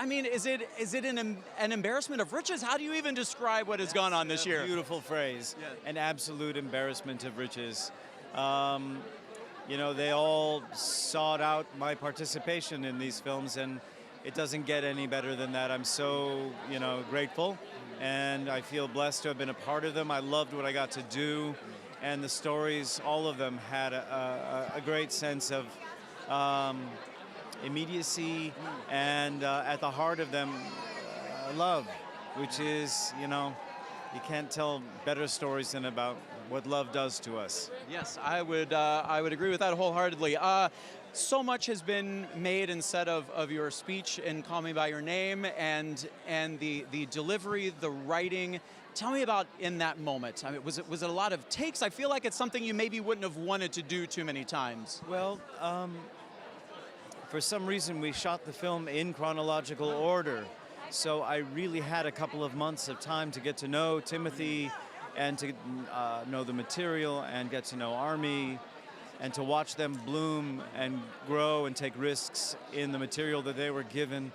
Speaker 4: mean, is it an embarrassment of riches? How do you even describe what has gone on this year?
Speaker 18: Beautiful phrase. Yeah. An absolute embarrassment of riches. You know, they all sought out my participation in these films, and it doesn't get any better than that. I'm so, grateful, and I feel blessed to have been a part of them. I loved what I got to do, and the stories, all of them had a great sense of immediacy, and at the heart of them, love, which is, you can't tell better stories than about what love does to us.
Speaker 4: Yes, I would agree with that wholeheartedly. So much has been made and said of your speech in Call Me By Your Name and the delivery, the writing. Tell me about in that moment. I mean, was it a lot of takes? I feel like it's something you maybe wouldn't have wanted to do too many times.
Speaker 18: Well, for some reason we shot the film in chronological order. So I really had a couple of months of time to get to know Timothée and to know the material and get to know Army and to watch them bloom and grow and take risks in the material that they were given.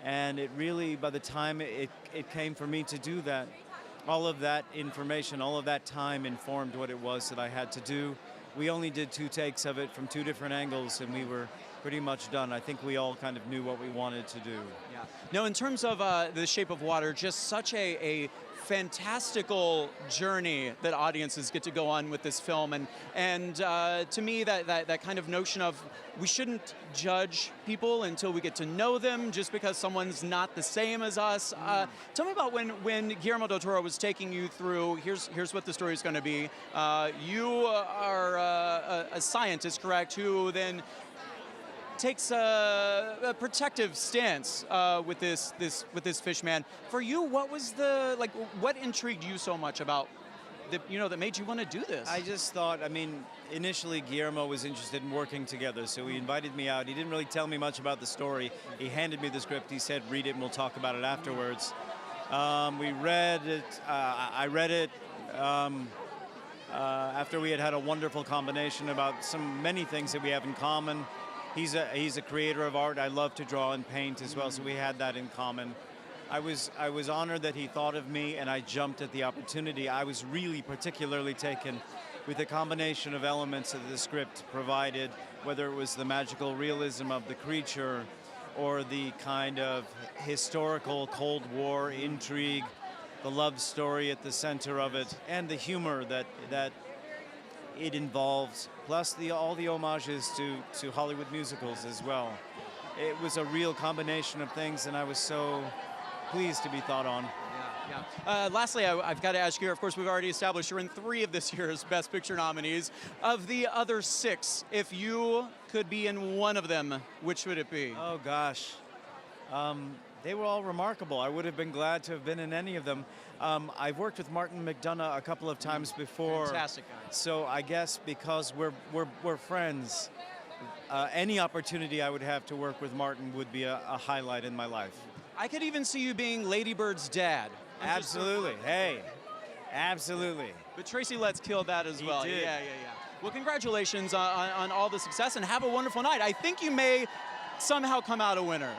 Speaker 18: And it really, by the time it came for me to do that, all of that information, all of that time informed what it was that I had to do. We only did 2 takes of it from 2 different angles, and we were pretty much done. I think we all kind of knew what we wanted to do.
Speaker 4: Yeah. Now, in terms of The Shape of Water, just such a fantastical journey that audiences get to go on with this film, and to me that kind of notion of we shouldn't judge people until we get to know them just because someone's not the same as us. Tell me about when Guillermo del Toro was taking you through, here's what the story is going to be. You are a scientist, correct, who then takes a protective stance with this fish man. For you, what was what intrigued you so much about that made you want to do this?
Speaker 18: I just thought, initially Guillermo was interested in working together, so he invited me out. He didn't really tell me much about the story. He handed me the script. He said, read it and we'll talk about it afterwards. We read it. I read it after we had a wonderful combination about many things that we have in common. He's a creator of art. I love to draw and paint as well, so we had that in common. I was honored that he thought of me, and I jumped at the opportunity. I was really particularly taken with the combination of elements that the script provided, whether it was the magical realism of the creature or the kind of historical Cold War intrigue, the love story at the center of it, and the humor that it involves, plus all the homages to Hollywood musicals as well. It was a real combination of things, and I was so pleased to be thought on.
Speaker 4: Yeah. Lastly, I've got to ask you, of course, we've already established you're in 3 of this year's Best Picture nominees. Of the other 6, if you could be in one of them, which would it be?
Speaker 18: Oh, gosh. They were all remarkable. I would have been glad to have been in any of them. I've worked with Martin McDonagh a couple of times before.
Speaker 4: Fantastic guy.
Speaker 18: So I guess because we're friends, any opportunity I would have to work with Martin would be a highlight in my life.
Speaker 4: I could even see you being Lady Bird's dad.
Speaker 18: Absolutely. Hey, absolutely.
Speaker 4: But Tracy Letts killed that as well.
Speaker 18: He did.
Speaker 4: Yeah. Well, congratulations on all the success, and have a wonderful night. I think you may somehow come out a winner.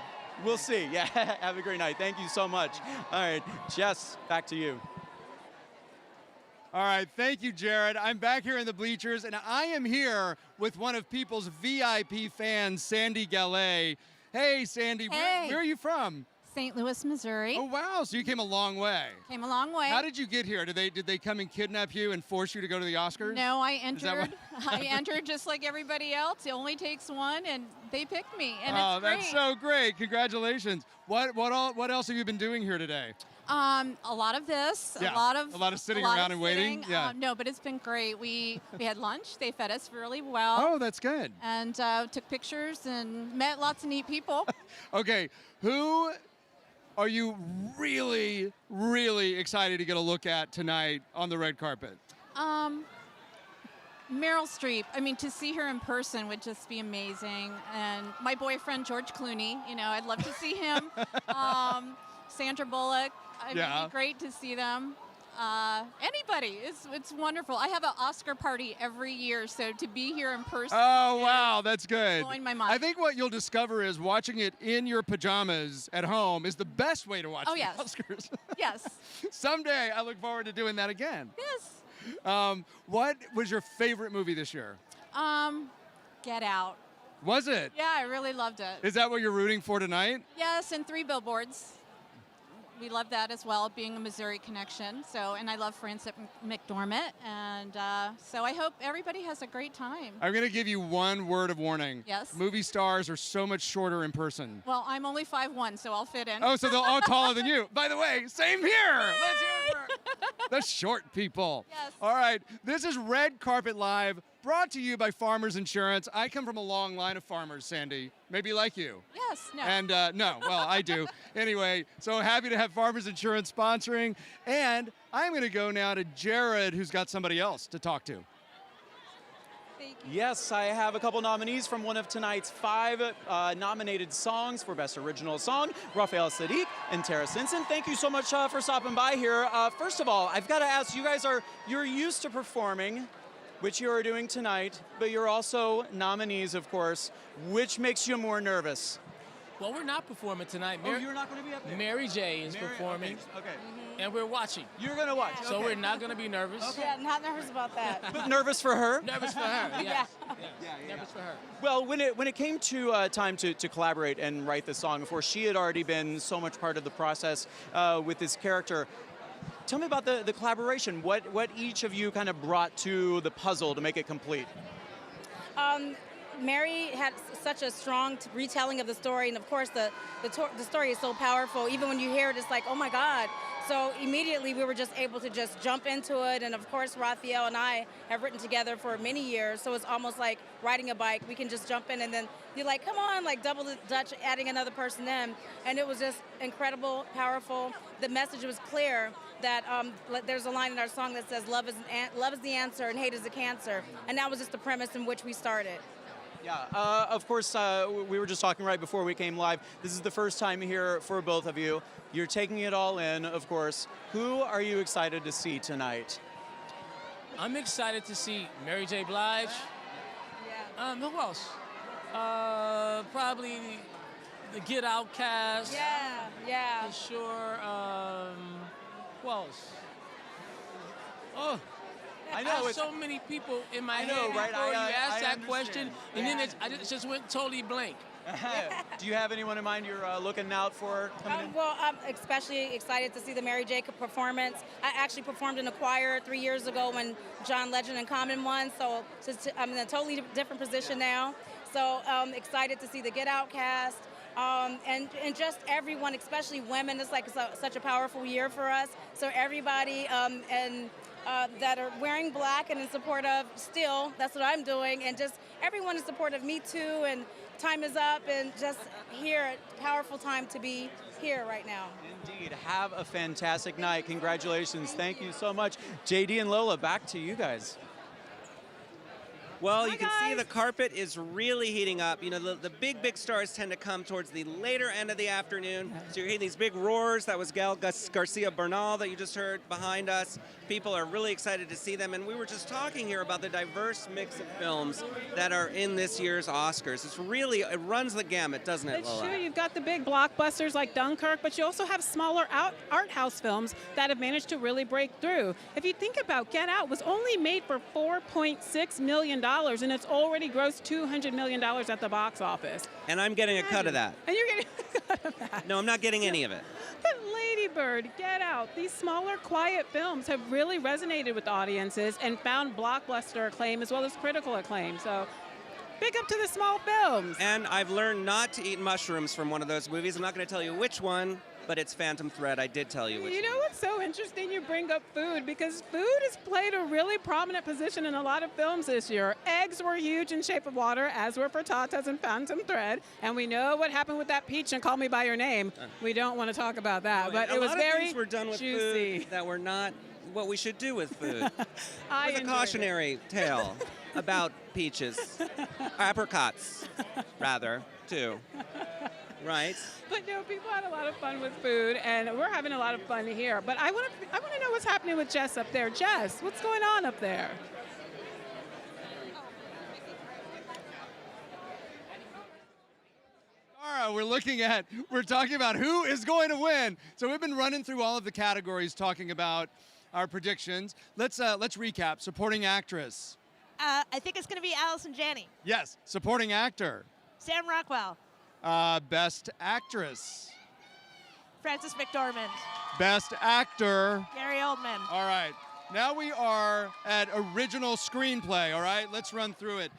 Speaker 4: We'll see. Yeah, have a great night. Thank you so much. All right, Jess, back to you.
Speaker 1: All right, thank you, Jared. I'm back here in the bleachers, and I am here with one of People's VIP fans, Sandy Gallet. Hey, Sandy, where are you from?
Speaker 19: St. Louis, Missouri.
Speaker 1: Oh, wow, so you came a long way.
Speaker 19: Came a long way.
Speaker 1: How did you get here? Did they come and kidnap you and force you to go to the Oscars?
Speaker 19: No, I entered. I entered just like everybody else. It only takes one, and they picked me, and it's great.
Speaker 1: That's so great. Congratulations. What else have you been doing here today?
Speaker 19: A lot of this,
Speaker 1: Yeah, a lot of sitting around and waiting. Yeah.
Speaker 19: No, but it's been great. We had lunch. They fed us really well.
Speaker 1: Oh, that's good.
Speaker 19: And took pictures and met lots of neat people.
Speaker 1: Okay, who are you really, really excited to get a look at tonight on the red carpet?
Speaker 19: Meryl Streep. I mean, to see her in person would just be amazing. And my boyfriend, George Clooney, I'd love to see him. Sandra Bullock. It'd be great to see them. Anybody. It's wonderful. I have an Oscar party every year, so to be here in person.
Speaker 1: Oh, wow, that's good.
Speaker 19: Blowing my mind.
Speaker 1: I think what you'll discover is watching it in your pajamas at home is the best way to watch the
Speaker 19: yes.
Speaker 1: Oscars.
Speaker 19: Yes.
Speaker 1: Someday I look forward to doing that again.
Speaker 19: Yes.
Speaker 1: What was your favorite movie this year?
Speaker 19: Get Out.
Speaker 1: Was it?
Speaker 19: Yeah, I really loved it.
Speaker 1: Is that what you're rooting for tonight?
Speaker 19: Yes, and 3 Billboards. We love that as well, being a Missouri connection. And I love Frances McDormand, and so I hope everybody has a great time.
Speaker 1: I'm going to give you one word of warning.
Speaker 19: Yes.
Speaker 1: Movie stars are so much shorter in person.
Speaker 19: Well, I'm only 5'1", so I'll fit in.
Speaker 1: Oh, so they're all taller than you. By the way, same here. Let's hear it for the short people.
Speaker 19: Yes.
Speaker 1: All right, this is Red Carpet Live, brought to you by Farmers Insurance. I come from a long line of farmers, Sandy. Maybe like you.
Speaker 19: Yes, no.
Speaker 1: And no, well, I do. Anyway, so happy to have Farmers Insurance sponsoring. And I'm going to go now to Jared, who's got somebody else to talk to.
Speaker 4: Yes, I have a couple nominees from one of tonight's 5 nominated songs for Best Original Song, Raphael Saadiq and Tara Simpson. Thank you so much for stopping by here. First of all, I've got to ask, you're used to performing, which you are doing tonight, but you're also nominees, of course. Which makes you more nervous?
Speaker 20: Well, we're not performing tonight.
Speaker 4: Oh, you're not going to be up there?
Speaker 20: Mary J is performing.
Speaker 4: Okay.
Speaker 20: And we're watching.
Speaker 4: You're going to watch.
Speaker 20: So
Speaker 4: okay.
Speaker 20: we're not going to be nervous.
Speaker 4: Okay.
Speaker 19: Yeah, not nervous about that.
Speaker 4: But nervous for her?
Speaker 20: Nervous for her, yes.
Speaker 4: Yeah.
Speaker 20: Nervous for her.
Speaker 4: Well, when it came to time to collaborate and write the song, of course, she had already been so much part of the process with this character. Tell me about the collaboration. What each of you kind of brought to the puzzle to make it complete?
Speaker 21: Mary had such a strong retelling of the story, and of course the story is so powerful. Even when you hear it, it's like, oh my God. So immediately we were just able to just jump into it, and of course Raphael and I have written together for many years, so it's almost like riding a bike. We can just jump in and then you're like, come on, like double the Dutch, adding another person in, and it was just incredible, powerful. The message was clear that there's a line in our song that says love is the answer and hate is the cancer, and that was just the premise in which we started.
Speaker 4: Yeah, of course, we were just talking right before we came live. This is the first time here for both of you. You're taking it all in, of course. Who are you excited to see tonight?
Speaker 20: I'm excited to see Mary J. Blige. Yeah. Who else? Probably the Get Out cast.
Speaker 21: Yeah.
Speaker 20: For sure. Who else? Oh. I know so many people in my head
Speaker 4: right?
Speaker 20: before you asked that
Speaker 4: understand.
Speaker 20: question, and then I just went totally blank.
Speaker 4: Do you have anyone in mind you're looking out for coming in?
Speaker 21: Well, I'm especially excited to see the Mary J. performance. I actually performed in a choir 3 years ago when John Legend and Common won, so I'm in a totally different position now. So excited to see the Get Out cast. And just everyone, especially women. It's like such a powerful year for us. So everybody that are wearing black and in support of still, that's what I'm doing, and just everyone in support of Me Too and Time Is Up, and just here, powerful time to be here right now.
Speaker 4: Indeed. Have a fantastic night. Congratulations. Thank you so much. JD and Lola, back to you guys.
Speaker 2: Well, you can see the carpet is really heating up. You know, the big stars tend to come towards the later end of the afternoon. So you're hearing these big roars. That was Gal Garcia Bernal that you just heard behind us. People are really excited to see them. And we were just talking here about the diverse mix of films that are in this year's Oscars. It runs the gamut, doesn't it,
Speaker 3: It's
Speaker 2: Lola?
Speaker 3: true. You've got the big blockbusters like Dunkirk, but you also have smaller art house films that have managed to really break through. If you think about Get Out, was only made for $4.6 million, and it's already grossed $200 million at the box office.
Speaker 2: And I'm getting a cut of that.
Speaker 3: And you're getting a cut of that.
Speaker 2: No, I'm not getting any of it.
Speaker 3: But Lady Bird, Get Out, these smaller, quiet films have really resonated with audiences and found blockbuster acclaim as well as critical acclaim. So big up to the small films.
Speaker 2: And I've learned not to eat mushrooms from one of those movies. I'm not going to tell you which one, but it's Phantom Thread. I did tell you which
Speaker 3: You know what's so interesting? You bring up food, because food has played a really prominent position in a lot of films this year. Eggs were huge in Shape of Water, as were frittatas and Phantom Thread, and we know what happened with that peach and Call Me By Your Name. We don't want to talk about that, but it was very
Speaker 2: A lot of things were done with
Speaker 3: juicy.
Speaker 2: food that were not what we should do with food. It
Speaker 3: I
Speaker 2: was a
Speaker 3: enjoyed
Speaker 2: cautionary tale about peaches, apricots, rather, too. Right?
Speaker 3: But no, people had a lot of fun with food, and we're having a lot of fun here. But I want to know what's happening with Jess up there. Jess, what's going on up there?
Speaker 1: All right, we're talking about who is going to win. So we've been running through all of the categories, talking about our predictions. Let's recap. Supporting actress.
Speaker 8: I think it's going to be Allison Janney.
Speaker 1: Yes. Supporting actor.
Speaker 8: Sam Rockwell.
Speaker 1: Best actress.
Speaker 8: Frances McDormand.
Speaker 1: Best actor.
Speaker 8: Gary Oldman.
Speaker 1: All right. Now we are at original screenplay, all right? Let's run through it.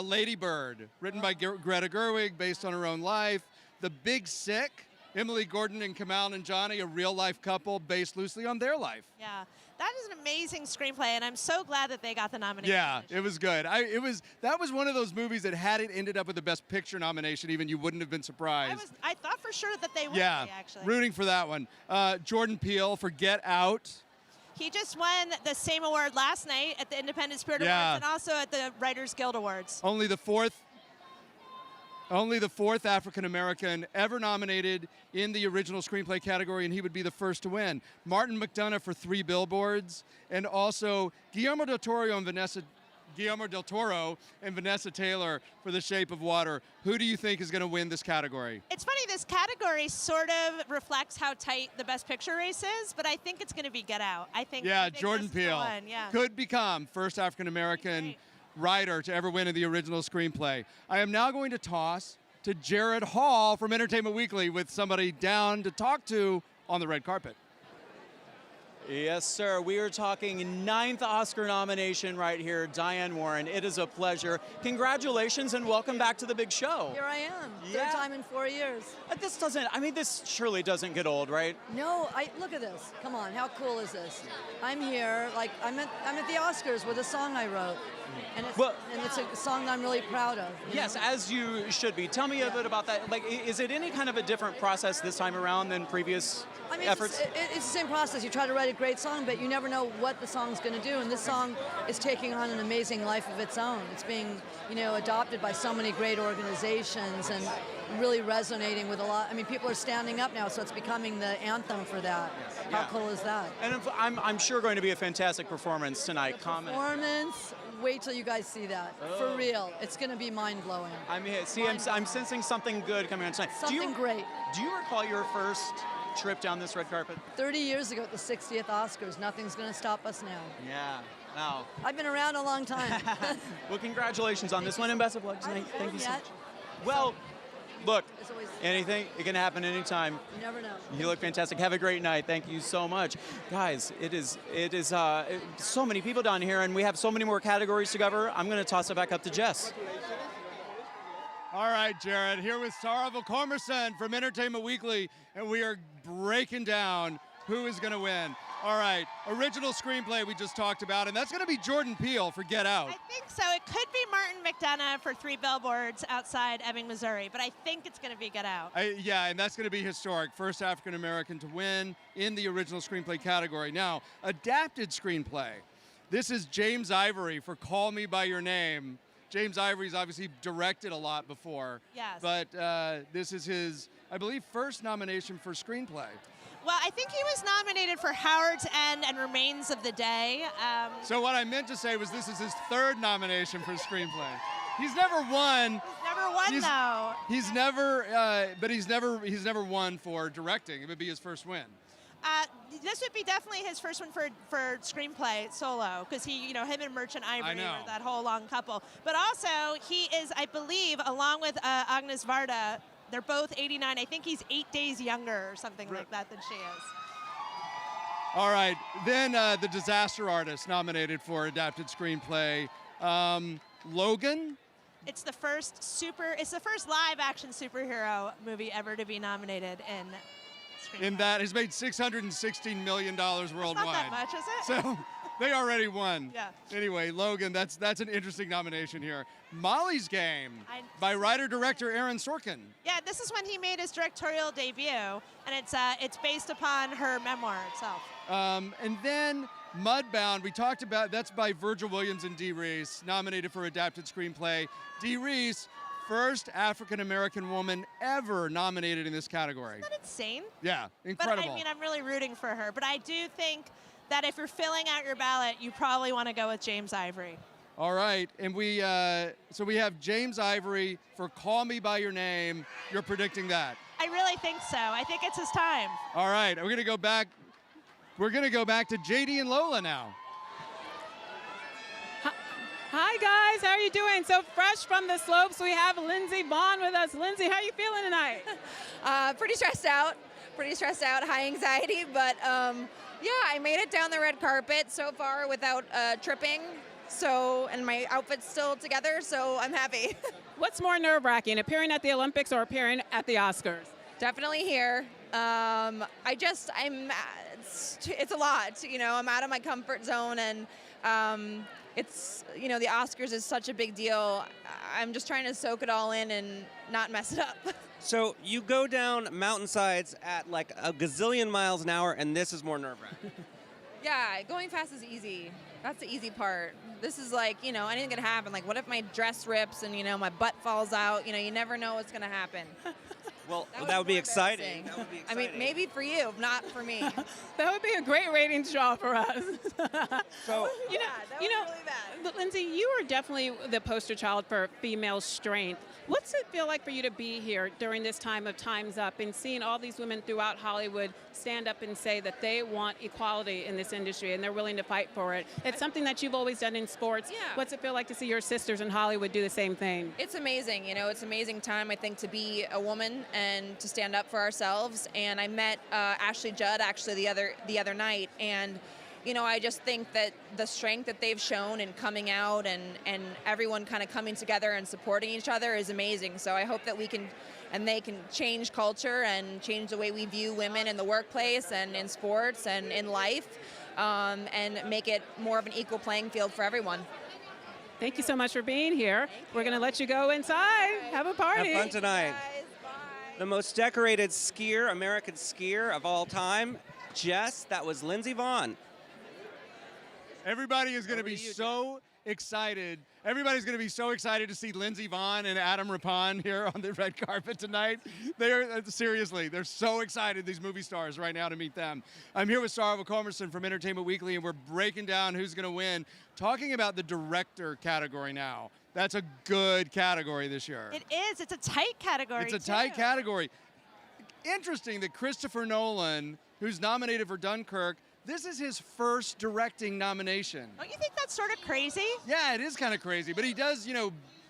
Speaker 1: Lady Bird, written by Greta Gerwig, based on her own life. The Big Sick, Emily Gordon and Kamal Nanjiani, a real-life couple based loosely on their life.
Speaker 8: Yeah, that is an amazing screenplay, and I'm so glad that they got the nomination.
Speaker 1: Yeah, it was good. That was one of those movies that had it ended up with the Best Picture nomination, even you wouldn't have been surprised.
Speaker 8: I thought for sure that they would
Speaker 1: Yeah,
Speaker 8: be, actually.
Speaker 1: rooting for that one. Jordan Peele for Get Out.
Speaker 8: He just won the same award last night at the Independent Spirit
Speaker 1: Yeah.
Speaker 8: Awards and also at the Writers Guild Awards.
Speaker 1: Only the fourth African-American ever nominated in the original screenplay category, and he would be the first to win. Martin McDonagh for 3 Billboards, and also Guillermo del Toro and Vanessa Guillermo del Toro and Vanessa Taylor for The Shape of Water. Who do you think is going to win this category?
Speaker 8: It's funny, this category sort of reflects how tight the Best Picture race is, but I think it's going to be Get Out. I think
Speaker 1: Jordan
Speaker 8: this is the
Speaker 1: Peele
Speaker 8: one, yeah.
Speaker 1: could become first African-American writer to ever win in the original screenplay. I am now going to toss to Jared Hall from Entertainment Weekly with somebody down to talk to on the red carpet.
Speaker 4: Yes, sir. We are talking 9th Oscar nomination right here, Diane Warren. It is a pleasure. Congratulations and welcome back to the big show.
Speaker 7: Here I am.
Speaker 4: Yeah.
Speaker 7: Third time in 4 years.
Speaker 4: This surely doesn't get old, right?
Speaker 7: No, look at this. Come on, how cool is this? I'm here, like I'm at the Oscars with a song I wrote. And it's a song I'm really proud of.
Speaker 4: Yes, as you should be. Tell me a bit about that. Like, is it any kind of a different process this time around than previous efforts?
Speaker 7: It's the same process. You try to write a great song, but you never know what the song's going to do. And this song is taking on an amazing life of its own. It's being, adopted by so many great organizations and really resonating with a lot. I mean, people are standing up now, so it's becoming the anthem for that. How cool is that?
Speaker 4: And I'm sure going to be a fantastic performance tonight.
Speaker 7: Performance. Wait till you guys see that. For real. It's going to be mind-blowing.
Speaker 4: I'm sensing something good coming on tonight.
Speaker 7: Something great.
Speaker 4: Do you recall your first trip down this red carpet?
Speaker 7: 30 years ago at the 60th Oscars. Nothing's going to stop us now.
Speaker 4: Yeah. Wow.
Speaker 7: I've been around a long time.
Speaker 4: Well, congratulations on this one and best of luck tonight. Thank you so much. Well, look, anything, it can happen anytime.
Speaker 7: You never know.
Speaker 4: You look fantastic. Have a great night. Thank you so much. Guys, it is so many people down here, and we have so many more categories to cover. I'm going to toss it back up to Jess.
Speaker 1: All right, Jared, here with Sarah Volkormerson from Entertainment Weekly, and we are breaking down who is going to win. All right, original screenplay we just talked about, and that's going to be Jordan Peele for Get Out.
Speaker 8: I think so. It could be Martin McDonagh for 3 Billboards Outside Ebbing, Missouri, but I think it's going to be Get Out.
Speaker 1: Yeah, and that's going to be historic. First African-American to win in the original screenplay category. Now, adapted screenplay. This is James Ivory for Call Me By Your Name. James Ivory's obviously directed a lot before.
Speaker 8: Yes.
Speaker 1: But this is his, I believe, first nomination for screenplay.
Speaker 8: Well, I think he was nominated for Howard's End and Remains of the Day.
Speaker 1: So what I meant to say was this is his third nomination for screenplay. He's never won.
Speaker 8: He's never won, though.
Speaker 1: He's never, but he's never won for directing. It would be his first win.
Speaker 8: This would be definitely his first one for screenplay solo, because him and Merchant Ivory were that whole long couple. But also, he is, I believe, along with Agnes Varda, they're both 89. I think he's 8 days younger or something like that than she is.
Speaker 1: All right, then the Disaster Artist nominated for adapted screenplay, Logan.
Speaker 8: It's the first live-action superhero movie ever to be nominated in screenplay.
Speaker 1: In that, has made $616 million worldwide.
Speaker 8: Not that much, is it?
Speaker 1: So they already won.
Speaker 8: Yeah.
Speaker 1: Anyway, Logan, that's an interesting nomination here. Molly's Game by writer-director Aaron Sorkin.
Speaker 8: Yeah, this is when he made his directorial debut, and it's based upon her memoir itself.
Speaker 1: And then Mudbound, we talked about, that's by Virgil Williams and Dee Reese, nominated for adapted screenplay. Dee Reese, first African-American woman ever nominated in this category.
Speaker 8: Isn't that insane?
Speaker 1: Yeah, incredible.
Speaker 8: But I'm really rooting for her. But I do think that if you're filling out your ballot, you probably want to go with James Ivory.
Speaker 1: All right, and we have James Ivory for Call Me By Your Name. You're predicting that?
Speaker 8: I really think so. I think it's his time.
Speaker 1: All right, we're going to go back. We're going to go back to JD and Lola now.
Speaker 3: Hi guys, how are you doing? So fresh from the slopes, we have Lindsey Vaughn with us. Lindsey, how are you feeling tonight?
Speaker 22: Pretty stressed out, high anxiety, but yeah, I made it down the red carpet so far without tripping. And my outfit's still together, so I'm happy.
Speaker 3: What's more nerve-wracking, appearing at the Olympics or appearing at the Oscars?
Speaker 22: Definitely here. It's a lot, I'm out of my comfort zone, and it's, the Oscars is such a big deal. I'm just trying to soak it all in and not mess it up.
Speaker 2: So you go down mountainsides at like a gazillion miles an hour, and this is more nerve-wracking.
Speaker 22: Yeah, going fast is easy. That's the easy part. This is like, anything can happen. Like, what if my dress rips and, my butt falls out? You never know what's going to happen.
Speaker 2: Well, that would be exciting.
Speaker 22: I mean, maybe for you, not for me.
Speaker 3: That would be a great ratings draw for us.
Speaker 22: So,
Speaker 3: Lindsey, Lindsay, you are definitely the poster child for female strength. What's it feel like for you to be here during this time of Time's Up and seeing all these women throughout Hollywood stand up and say that they want equality in this industry and they're willing to fight for it? It's something that you've always done in sports.
Speaker 22: Yeah.
Speaker 3: What's it feel like to see your sisters in Hollywood do the same thing?
Speaker 22: It's amazing. It's an amazing time, I think, to be a woman and to stand up for ourselves. And I met Ashley Judd actually the other night, and I just think that the strength that they've shown in coming out and everyone kind of coming together and supporting each other is amazing. So I hope that we can, and they can change culture and change the way we view women in the workplace and in sports and in life, and make it more of an equal playing field for everyone.
Speaker 3: Thank you so much for being here. We're going to let you go inside. Have a party.
Speaker 2: Have fun tonight. The most decorated skier, American skier of all time, Jess, that was Lindsey Vonn.
Speaker 1: Everybody is going to be so excited. Everybody's going to be so excited to see Lindsey Vonn and Adam Rippon here on the red carpet tonight. Seriously, they're so excited, these movie stars, right now to meet them. I'm here with Sarah Comerson from Entertainment Weekly, and we're breaking down who's going to win, talking about the director category now. That's a good category this year.
Speaker 8: It is. It's a tight category,
Speaker 1: It's a tight category. Interesting that Christopher Nolan, who's nominated for Dunkirk, this is his first directing nomination.
Speaker 8: Don't you think that's sort of crazy?
Speaker 1: Yeah, it is kind of crazy, but he does,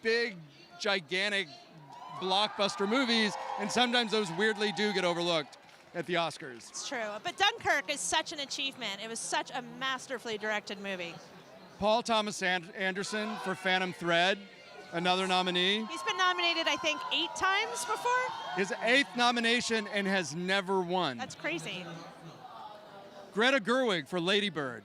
Speaker 1: big, gigantic, blockbuster movies, and sometimes those weirdly do get overlooked at the Oscars.
Speaker 8: It's true. But Dunkirk is such an achievement. It was such a masterfully directed movie.
Speaker 1: Paul Thomas Anderson for Phantom Thread, another nominee.
Speaker 8: He's been nominated, I think, 8 times before.
Speaker 1: His 8th nomination and has never won.
Speaker 8: That's crazy.
Speaker 1: Greta Gerwig for Lady Bird.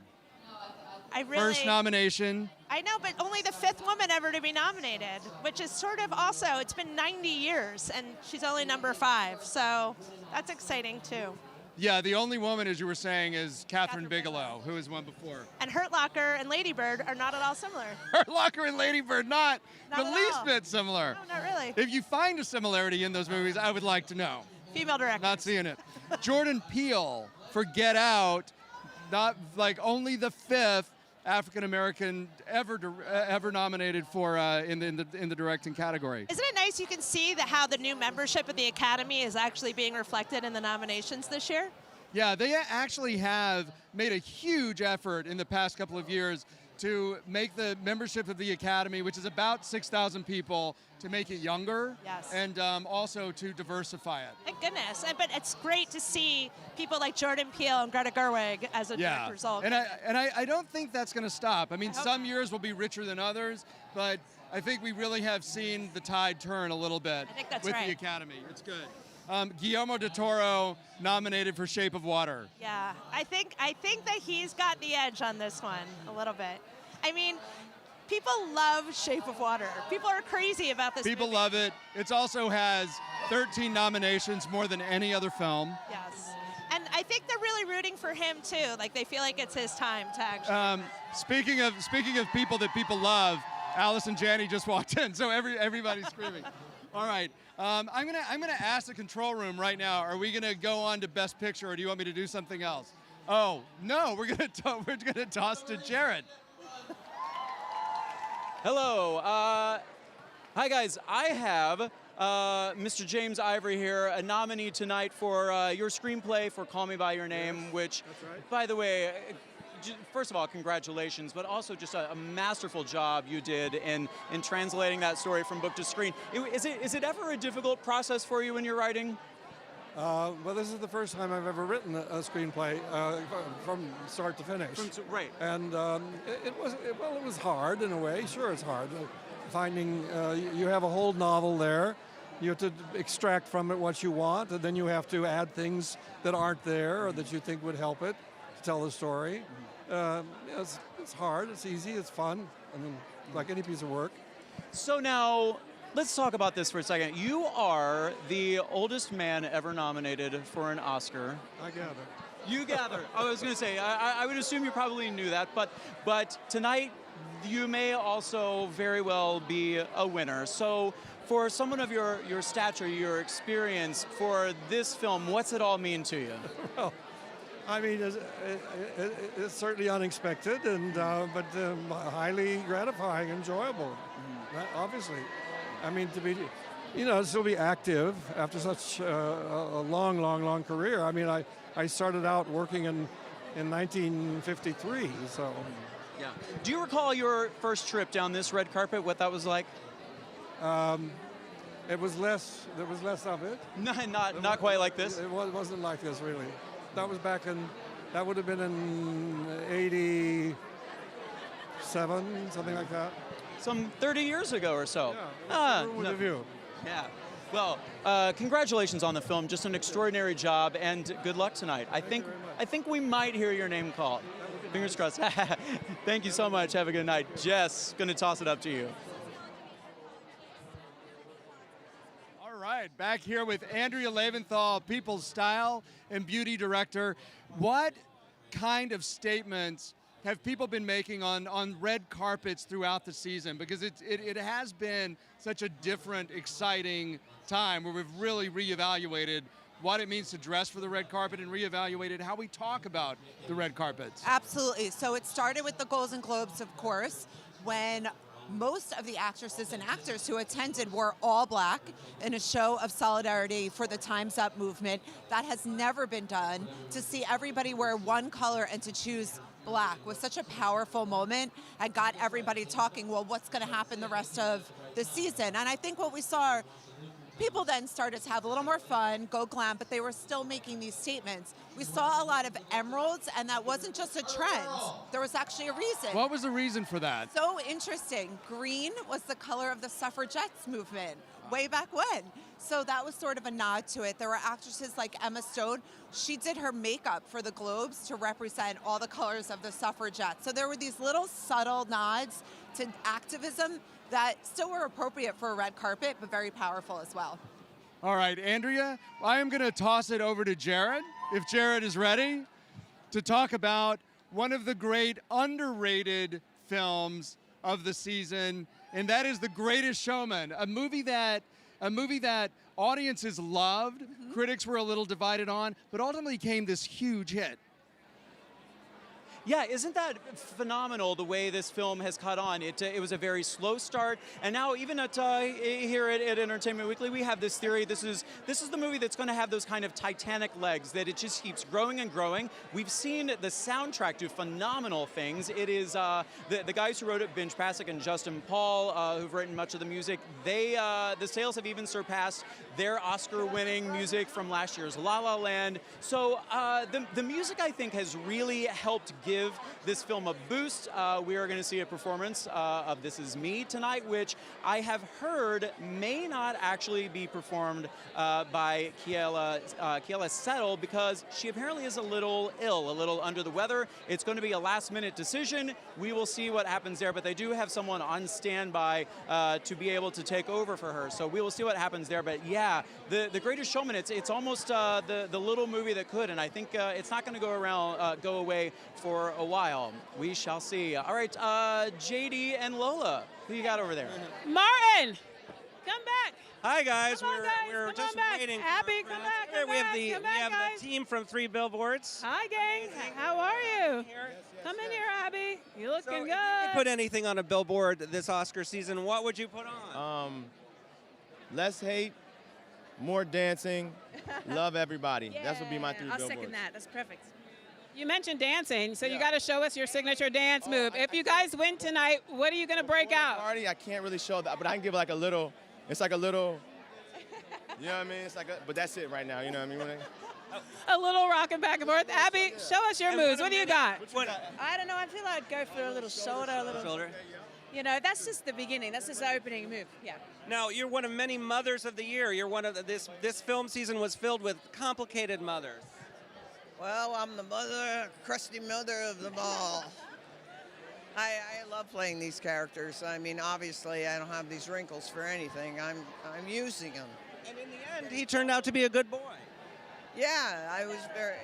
Speaker 1: First nomination.
Speaker 8: I know, but only the 5th woman ever to be nominated, which is sort of also, it's been 90 years, and she's only number 5, so that's exciting, too.
Speaker 1: Yeah, the only woman, as you were saying, is Catherine Bigelow, who has won before.
Speaker 8: And Hurt Locker and Lady Bird are not at all similar.
Speaker 1: Hurt Locker and Lady Bird, not the
Speaker 8: at
Speaker 1: least
Speaker 8: all.
Speaker 1: bit similar.
Speaker 8: No, not really.
Speaker 1: If you find a similarity in those movies, I would like to know.
Speaker 8: Female director.
Speaker 1: Not seeing it. Jordan Peele for Get Out, not like only the 5th African American ever nominated for in the directing category.
Speaker 8: Isn't it nice you can see how the new membership of the Academy is actually being reflected in the nominations this year?
Speaker 1: Yeah, they actually have made a huge effort in the past couple of years to make the membership of the Academy, which is about 6,000 people, to make it younger.
Speaker 8: Yes.
Speaker 1: And also to diversify it.
Speaker 8: Thank goodness. But it's great to see people like Jordan Peele and Greta Gerwig as a direct result.
Speaker 1: And I don't think that's going to stop. I mean, some years will be richer than others, but I think we really have seen the tide turn a little bit with the Academy. It's good. Guillermo del Toro nominated for Shape of Water.
Speaker 8: Yeah, I think that he's got the edge on this one a little bit. I mean, people love Shape of Water. People are crazy about this
Speaker 1: People
Speaker 8: movie.
Speaker 1: love it. It also has 13 nominations, more than any other film.
Speaker 8: Yes. And I think they're really rooting for him too. Like they feel like it's his time to actually.
Speaker 1: Speaking of people that people love, Allison Janney just walked in, so everybody's screaming. All right, I'm gonna ask the control room right now. Are we gonna go on to Best Picture, or do you want me to do something else? Oh no, we're gonna toss to Jared.
Speaker 4: Hello. Hi, guys. I have Mr. James Ivory here, a nominee tonight for your screenplay for Call Me By Your Name, which, by the way, first of all, congratulations, but also just a masterful job you did in translating that story from book to screen. Is it ever a difficult process for you when you're writing?
Speaker 5: Well, this is the first time I've ever written a screenplay from start to finish.
Speaker 4: Right.
Speaker 5: And it was hard in a way. Sure, it's hard. Finding, you have a whole novel there. You have to extract from it what you want, and then you have to add things that aren't there or that you think would help it to tell the story. It's hard, it's easy, it's fun. I mean, like any piece of work.
Speaker 4: So now, let's talk about this for a second. You are the oldest man ever nominated for an Oscar.
Speaker 5: I gather.
Speaker 4: You gather. I was going to say, I would assume you probably knew that, but tonight you may also very well be a winner. So for someone of your stature, your experience for this film, what's it all mean to you?
Speaker 5: Well, I mean, it's certainly unexpected, and but highly gratifying, enjoyable. Obviously, I mean, to be, still be active after such a long career. I mean, I started out working in 1953, so.
Speaker 4: Yeah. Do you recall your first trip down this red carpet? What that was like?
Speaker 5: It was less. There was less of it.
Speaker 4: No, not quite like this.
Speaker 5: It wasn't like this really. That was back in. That would have been in '87, something like that.
Speaker 4: Some 30 years ago or so.
Speaker 5: Yeah. With you.
Speaker 4: Yeah. Well, congratulations on the film. Just an extraordinary job, and good luck tonight. I think we might hear your name called. Fingers crossed. Thank you so much. Have a good night. Jess, going to toss it up to you.
Speaker 1: All right, back here with Andrea Leventhal, People's Style and Beauty Director. What kind of statements have people been making on red carpets throughout the season? Because it has been such a different, exciting time where we've really reevaluated what it means to dress for the red carpet and reevaluated how we talk about the red carpets.
Speaker 6: Absolutely. So it started with the Golden Globes, of course, when most of the actresses and actors who attended were all black in a show of solidarity for the Time's Up movement. That has never been done. To see everybody wear one color and to choose black was such a powerful moment and got everybody talking, well, what's going to happen the rest of the season? And I think what we saw, people then started to have a little more fun, go glam, but they were still making these statements. We saw a lot of emeralds, and that wasn't just a trend. There was actually a reason.
Speaker 1: What was the reason for that?
Speaker 6: So interesting. Green was the color of the suffragettes movement way back when. So that was sort of a nod to it. There were actresses like Emma Stone. She did her makeup for the Globes to represent all the colors of the suffragettes. So there were these little subtle nods to activism that still were appropriate for a red carpet, but very powerful as well.
Speaker 1: All right, Andrea, I am going to toss it over to Jared, if Jared is ready, to talk about one of the great underrated films of the season, and that is The Greatest Showman, a movie that audiences loved, critics were a little divided on, but ultimately came this huge hit.
Speaker 4: Yeah, isn't that phenomenal the way this film has caught on? It was a very slow start, and now even here at Entertainment Weekly, we have this theory. This is the movie that's going to have those kind of Titanic legs, that it just keeps growing and growing. We've seen the soundtrack do phenomenal things. It is the guys who wrote it, Benj Pasek and Justin Paul, who've written much of the music. The sales have even surpassed their Oscar-winning music from last year's La La Land. So the music, I think, has really helped give this film a boost. We are going to see a performance of This Is Me tonight, which I have heard may not actually be performed by Keala Settle, because she apparently is a little ill, a little under the weather. It's going to be a last-minute decision. We will see what happens there, but they do have someone on standby to be able to take over for her. So we will see what happens there. But yeah, the Greatest Showman, it's almost the little movie that could, and I think it's not going to go away for a while. We shall see. All right, JD and Lola, who you got over there?
Speaker 3: Martin, come back.
Speaker 2: Hi guys,
Speaker 3: we're
Speaker 2: just waiting.
Speaker 3: Abby, come back.
Speaker 2: We have the team from 3 Billboards.
Speaker 3: Hi gang, how are you? Come in here, Abby. You looking good.
Speaker 2: If you could put anything on a billboard this Oscar season, what would you put on?
Speaker 10: Less hate, more dancing, love everybody. That would be my 3 billboards.
Speaker 22: I'll second that. That's perfect.
Speaker 3: You mentioned dancing, so you got to show us your signature dance move. If you guys win tonight, what are you going to break out?
Speaker 10: Party, I can't really show that, but I can give like a little. It's like a little. You know what I mean? It's like, but that's it right now. You know what I mean?
Speaker 3: A little rocking back and forth. Abby, show us your moves. What do you got?
Speaker 22: I don't know. I feel I'd go for a little shoulder, a little
Speaker 2: shoulder.
Speaker 22: You know, that's just the beginning. That's just the opening move. Yeah.
Speaker 2: Now, you're one of many mothers of the year. You're one of this film season was filled with complicated mothers.
Speaker 23: Well, I'm the crusty mother of them all. I love playing these characters. I mean, obviously, I don't have these wrinkles for anything. I'm using them.
Speaker 2: And in the end, he turned out to be a good boy.
Speaker 23: Yeah, I was very.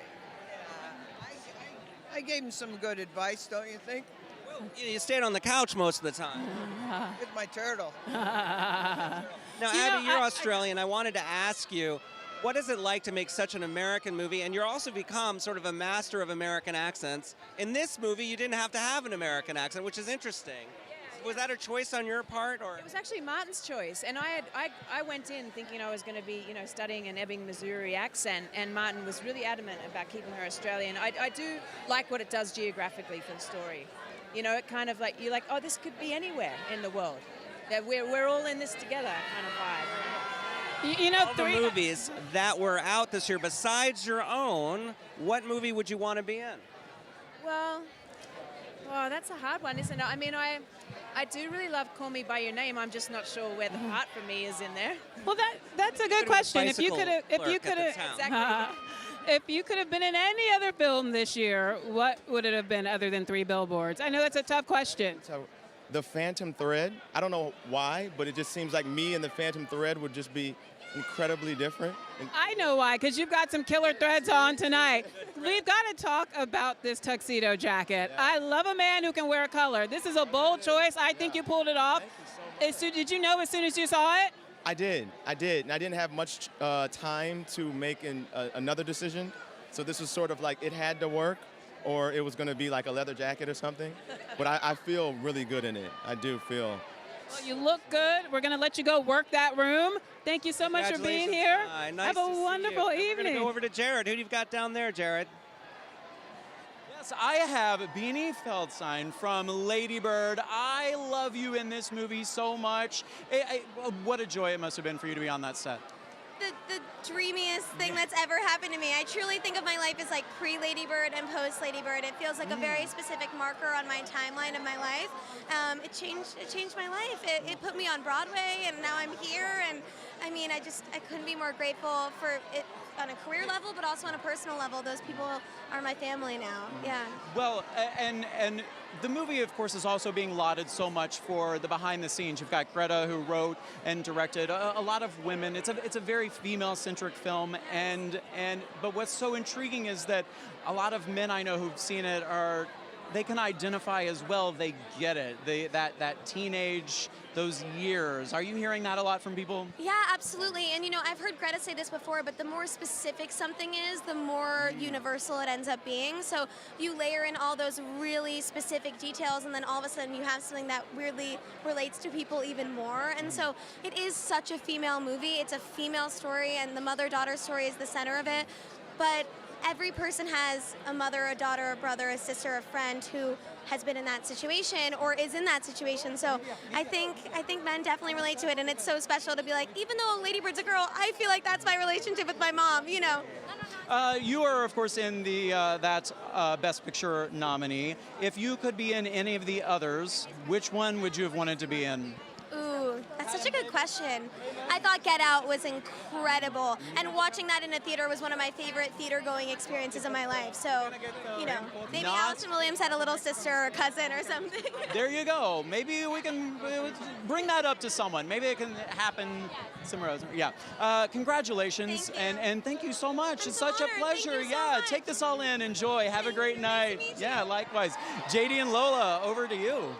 Speaker 23: I gave him some good advice, don't you think?
Speaker 2: Well, you stayed on the couch most of the time.
Speaker 23: With my turtle.
Speaker 2: Now, Abby, you're Australian. I wanted to ask you, What is it like to make such an American movie? And you're also become sort of a master of American accents. In this movie, you didn't have to have an American accent, which is interesting. Was that a choice on your part, or?
Speaker 9: It was actually Martin's choice, and I went in thinking I was going to be, studying an Ebbing, Missouri accent, and Martin was really adamant about keeping her Australian. I do like what it does geographically for the story. It kind of like, you're like, oh, this could be anywhere in the world. That we're all in this together kind of vibe.
Speaker 2: All the movies that were out this year, besides your own, what movie would you want to be in?
Speaker 9: Well, that's a hard one, isn't it? I mean, I do really love Call Me By Your Name. I'm just not sure where the part for me is in there.
Speaker 3: Well, that's a good question. If you could have been in any other film this year, what would it have been other than Three Billboards? I know that's a tough question.
Speaker 10: So, the Phantom Thread, I don't know why, but it just seems like me and the Phantom Thread would just be incredibly different.
Speaker 3: I know why, because you've got some killer threads on tonight. We've got to talk about this tuxedo jacket. Yeah. I love a man who can wear color. This is a bold choice. I think you pulled it off. Did you know as soon as you saw it?
Speaker 10: I did. And I didn't have much time to make another decision. So this was sort of like it had to work, or it was going to be like a leather jacket or something. But I feel really good in it. I do feel.
Speaker 3: Well, you look good. We're going to let you go work that room. Thank you so much for being here.
Speaker 2: Nice
Speaker 3: Have a wonderful evening.
Speaker 2: We're going to go over to Jared. Who do you've got down there, Jared?
Speaker 4: Yes, I have Beanie Feldstein from Lady Bird. I love you in this movie so much. What a joy it must have been for you to be on that set.
Speaker 11: The dreamiest thing that's ever happened to me. I truly think of my life as like pre-Lady Bird and post-Lady Bird. It feels like a very specific marker on my timeline of my life. It changed my life. It put me on Broadway, and now I'm here. And I mean, I couldn't be more grateful for it on a career level, but also on a personal level. Those people are my family now. Yeah.
Speaker 4: Well, and the movie, of course, is also being lauded so much for the behind the scenes. You've got Greta, who wrote and directed a lot of women. It's a very female-centric film, but what's so intriguing is that a lot of men I know who've seen it they can identify as well. They get it. That teenage, those years. Are you hearing that a lot from people?
Speaker 11: Yeah, absolutely. And I've heard Greta say this before, but the more specific something is, the more universal it ends up being. So you layer in all those really specific details, and then all of a sudden you have something that weirdly relates to people even more. And so it is such a female movie. It's a female story, and the mother-daughter story is the center of it. But every person has a mother, a daughter, a brother, a sister, a friend who has been in that situation or is in that situation. So I think men definitely relate to it, and it's so special to be like, even though Lady Bird's a girl, I feel like that's my relationship with my mom,
Speaker 4: You are, of course, in the Best Picture nominee. If you could be in any of the others, which one would you have wanted to be in?
Speaker 11: Ooh, that's such a good question. I thought Get Out was incredible, and watching that in a theater was one of my favorite theater-going experiences of my life. So, maybe Allison Williams had a little sister or cousin or something.
Speaker 4: There you go. Maybe we can bring that up to someone. Maybe it can happen somewhere else. Yeah. Congratulations, and thank you so much. It's such a pleasure. Yeah, take this all in. Enjoy. Have a great night. Yeah, likewise. JD and Lola, over to you.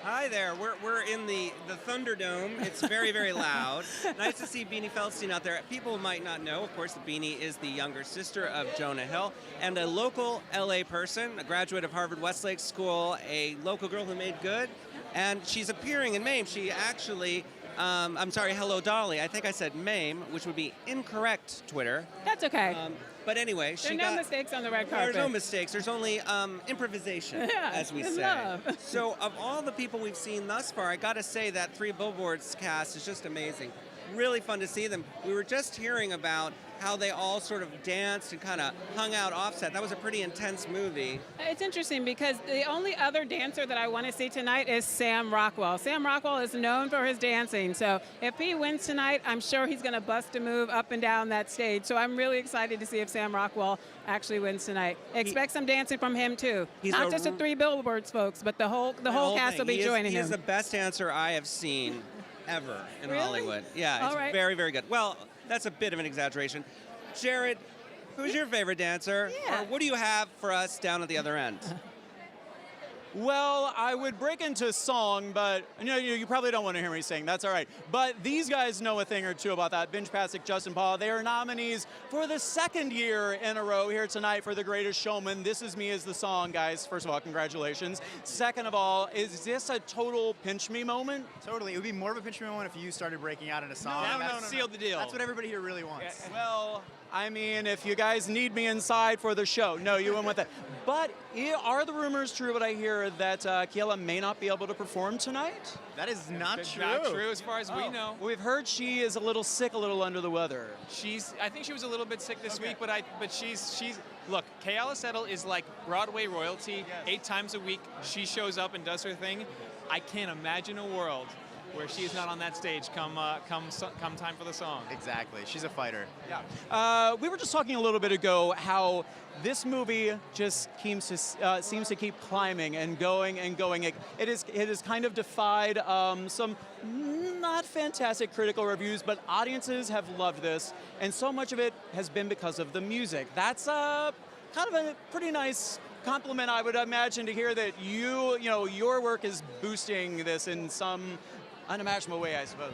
Speaker 2: Hi there. We're in the Thunderdome. It's very, very loud. Nice to see Beanie Feldstein out there. People might not know, of course, that Beanie is the younger sister of Jonah Hill and a local LA person, a graduate of Harvard Westlake School, a local girl who made good. And she's appearing in MAME. She actually, Hello Dolly. I think I said MAME, which would be incorrect, Twitter.
Speaker 3: That's okay.
Speaker 2: But anyway,
Speaker 3: there are no mistakes on the red carpet.
Speaker 2: There's no mistakes. There's only improvisation, as we say.
Speaker 3: Love.
Speaker 2: So of all the people we've seen thus far, I got to say that Three Billboards cast is just amazing. Really fun to see them. We were just hearing about how they all sort of danced and kind of hung out offset. That was a pretty intense movie.
Speaker 3: It's interesting because the only other dancer that I want to see tonight is Sam Rockwell. Sam Rockwell is known for his dancing, so if he wins tonight, I'm sure he's going to bust a move up and down that stage. So I'm really excited to see if Sam Rockwell actually wins tonight. Expect some dancing from him too. Not just the Three Billboards folks, but the whole cast will be joining him.
Speaker 2: He's the best dancer I have seen ever in Hollywood. Yeah, it's
Speaker 3: right.
Speaker 2: Very, very good. Well, that's a bit of an exaggeration. Jared, who's your favorite dancer?
Speaker 9: Yeah.
Speaker 2: Or what do you have for us down at the other end?
Speaker 4: Well, I would break into song, but you probably don't want to hear me sing. That's all right. But these guys know a thing or two about that. Binge Pasek, Justin Paul, they are nominees for the second year in a row here tonight for The Greatest Showman. This Is Me is the song, guys. First of all, congratulations. Second of all, is this a total pinch me moment?
Speaker 12: Totally. It would be more of a pinch me moment if you started breaking out in a song.
Speaker 4: No.
Speaker 12: Sealed the deal. That's what everybody here really wants.
Speaker 4: Well, I mean, if you guys need me inside for the show, no, you wouldn't want that. But are the rumors true, what I hear, that Kiela may not be able to perform tonight?
Speaker 12: That is not true.
Speaker 13: Not true as far as we know.
Speaker 4: We've heard she is a little sick, a little under the weather.
Speaker 13: I think she was a little bit sick this week, but she's look, Kayala Settle is like Broadway royalty. 8 times a week, she shows up and does her thing. I can't imagine a world where she's not on that stage come time for the song.
Speaker 12: Exactly. She's a fighter.
Speaker 4: Yeah. We were just talking a little bit ago how this movie just seems to keep climbing and going and going. It has kind of defied some not fantastic critical reviews, but audiences have loved this, and so much of it has been because of the music. That's kind of a pretty nice compliment, I would imagine, to hear that your work is boosting this in some unimaginable way, I suppose.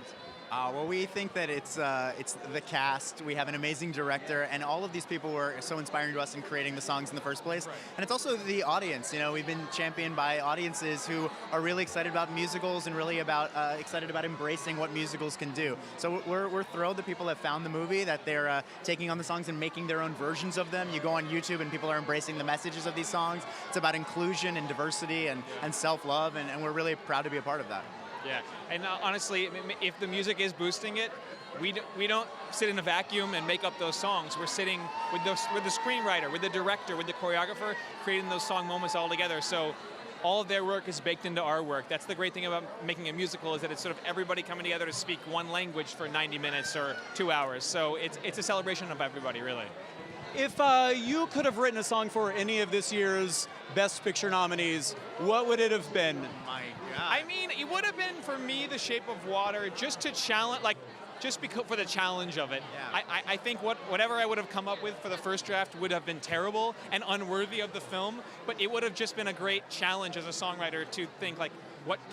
Speaker 12: Well, we think that it's the cast. We have an amazing director, and all of these people were so inspiring to us in creating the songs in the first place. Right. And it's also the audience. We've been championed by audiences who are really excited about musicals and really excited about embracing what musicals can do. So we're thrilled that people have found the movie, that they're taking on the songs and making their own versions of them. You go on YouTube and people are embracing the messages of these songs. It's about inclusion and diversity and self-love, and we're really proud to be a part of that.
Speaker 13: Yeah, and honestly, if the music is boosting it, we don't sit in a vacuum and make up those songs. We're sitting with the screenwriter, with the director, with the choreographer, creating those song moments all together. So all of their work is baked into our work. That's the great thing about making a musical, is that it's sort of everybody coming together to speak one language for 90 minutes or 2 hours. So it's a celebration of everybody, really.
Speaker 4: If you could have written a song for any of this year's Best Picture nominees, what would it have been?
Speaker 12: My God.
Speaker 13: I mean, it would have been, for me, The Shape of Water, just to challenge, just because for the challenge of it. Yeah. I think whatever I would have come up with for the first draft would have been terrible and unworthy of the film, but it would have just been a great challenge as a songwriter to think,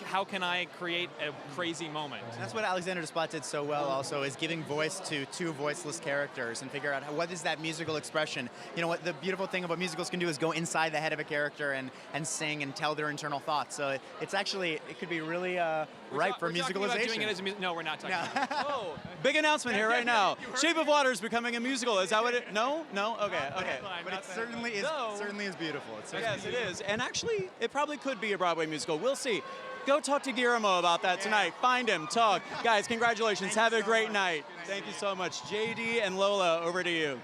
Speaker 13: how can I create a crazy moment?
Speaker 12: That's what Alexander Desplat did so well also, is giving voice to 2 voiceless characters and figure out what is that musical expression. What the beautiful thing about musicals can do is go inside the head of a character and sing and tell their internal thoughts. So it could be really ripe for musicalization.
Speaker 13: Doing it as no, we're not talking about it.
Speaker 4: Whoa, big announcement here right now. Shape of Water is becoming a musical. Is that what it? No? Okay.
Speaker 12: But it certainly is beautiful.
Speaker 4: Yes, it is. And actually, it probably could be a Broadway musical. We'll see. Go talk to Guillermo about that tonight. Find him, talk. Guys, congratulations. Have a great night. Thank you so much. JD and Lola, over to you.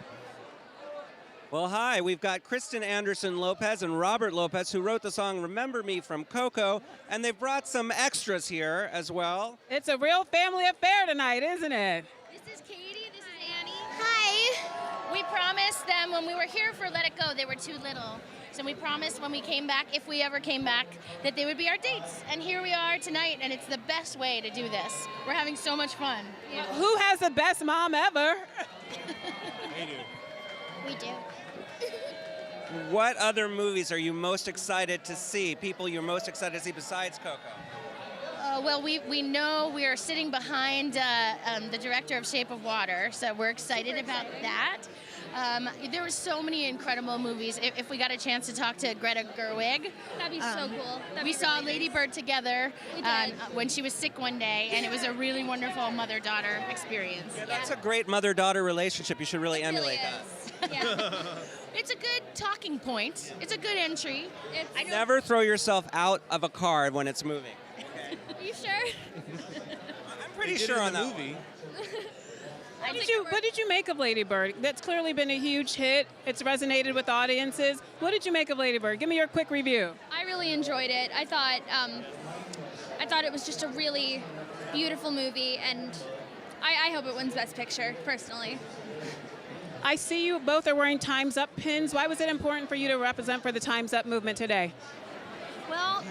Speaker 2: Well, hi, we've got Kristen Anderson Lopez and Robert Lopez, who wrote the song Remember Me from Coco, and they've brought some extras here as well.
Speaker 3: It's a real family affair tonight, isn't it?
Speaker 15: This is Katie, this is Annie. Hi. We promised them when we were here for Let It Go, they were too little. So we promised when we came back, if we ever came back, that they would be our dates. And here we are tonight, and it's the best way to do this. We're having so much fun.
Speaker 3: Yeah. Who has the best mom ever?
Speaker 15: They do. We do.
Speaker 2: What other movies are you most excited to see? People you're most excited to see besides Coco?
Speaker 15: Well, we know we are sitting behind the director of Shape of Water, so we're excited about that. There were so many incredible movies. If we got a chance to talk to Greta Gerwig. That'd be so cool. We saw Lady Bird together when she was sick one day, and it was a really wonderful mother-daughter experience.
Speaker 2: Yeah, that's a great mother-daughter relationship. You should really emulate that.
Speaker 15: Yeah. It's a good talking point. It's a good entry.
Speaker 2: Never throw yourself out of a car when it's moving.
Speaker 15: Are you sure?
Speaker 2: I'm pretty sure on that movie.
Speaker 3: What did you make of Lady Bird? That's clearly been a huge hit. It's resonated with audiences. What did you make of Lady Bird? Give me your quick review.
Speaker 15: I really enjoyed it. I thought it was just a really beautiful movie, and I hope it wins Best Picture, personally.
Speaker 3: I see you both are wearing Time's Up pins. Why was it important for you to represent for the Time's Up movement today?
Speaker 15: Well,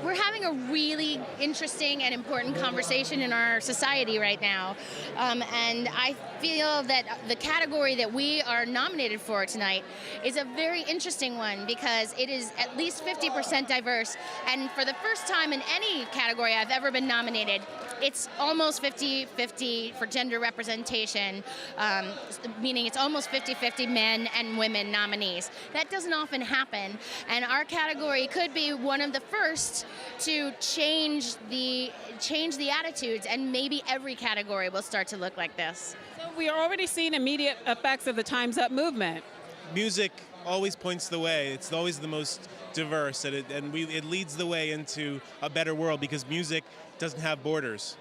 Speaker 15: we're having a really interesting and important conversation in our society right now, and I feel that the category that we are nominated for tonight is a very interesting one because it is at least 50% diverse, and for the first time in any category I've ever been nominated, it's almost 50-50 for gender representation, meaning it's almost 50-50 men and women nominees. That doesn't often happen, and our category could be one of the first to change the attitudes, and maybe every category will start to look like this.
Speaker 3: So we are already seeing immediate effects of the Time's Up movement.
Speaker 14: Music always points the way. It's always the most diverse, and it leads the way into a better world because music doesn't have borders.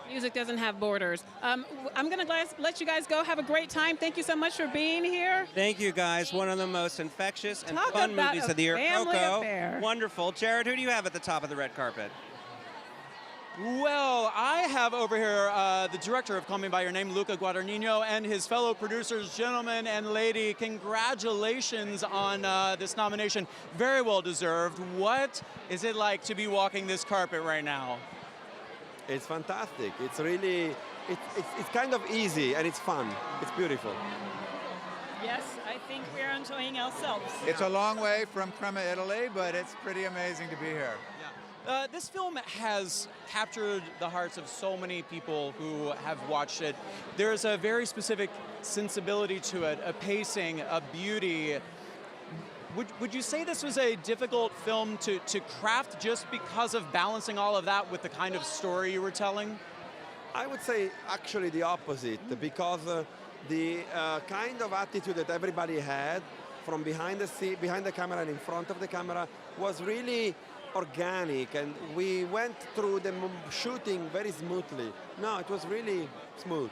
Speaker 3: Music doesn't have borders. I'm going to let you guys go. Have a great time. Thank you so much for being here.
Speaker 2: Thank you, guys. One of the most infectious and
Speaker 3: Talk
Speaker 2: fun
Speaker 3: about
Speaker 2: movies
Speaker 3: a
Speaker 2: of the year.
Speaker 3: family
Speaker 2: Coco.
Speaker 3: affair.
Speaker 2: Wonderful. Jared, who do you have at the top of the red carpet?
Speaker 4: Well, I have over here the director of Call Me By Your Name, Luca Guadagnino, and his fellow producers. Gentlemen and lady, congratulations on this nomination. Very well deserved. What is it like to be walking this carpet right now?
Speaker 16: It's fantastic. It's really, it's kind of easy and it's fun. It's beautiful.
Speaker 17: Yes, I think we're enjoying ourselves.
Speaker 24: It's a long way from Crema, Italy, but it's pretty amazing to be here.
Speaker 4: This film has captured the hearts of so many people who have watched it. There's a very specific sensibility to it, a pacing, a beauty. Would you say this was a difficult film to craft just because of balancing all of that with the kind of story you were telling?
Speaker 16: I would say actually the opposite, because the kind of attitude that everybody had from behind the camera and in front of the camera was really organic, and we went through the shooting very smoothly. No, it was really smooth.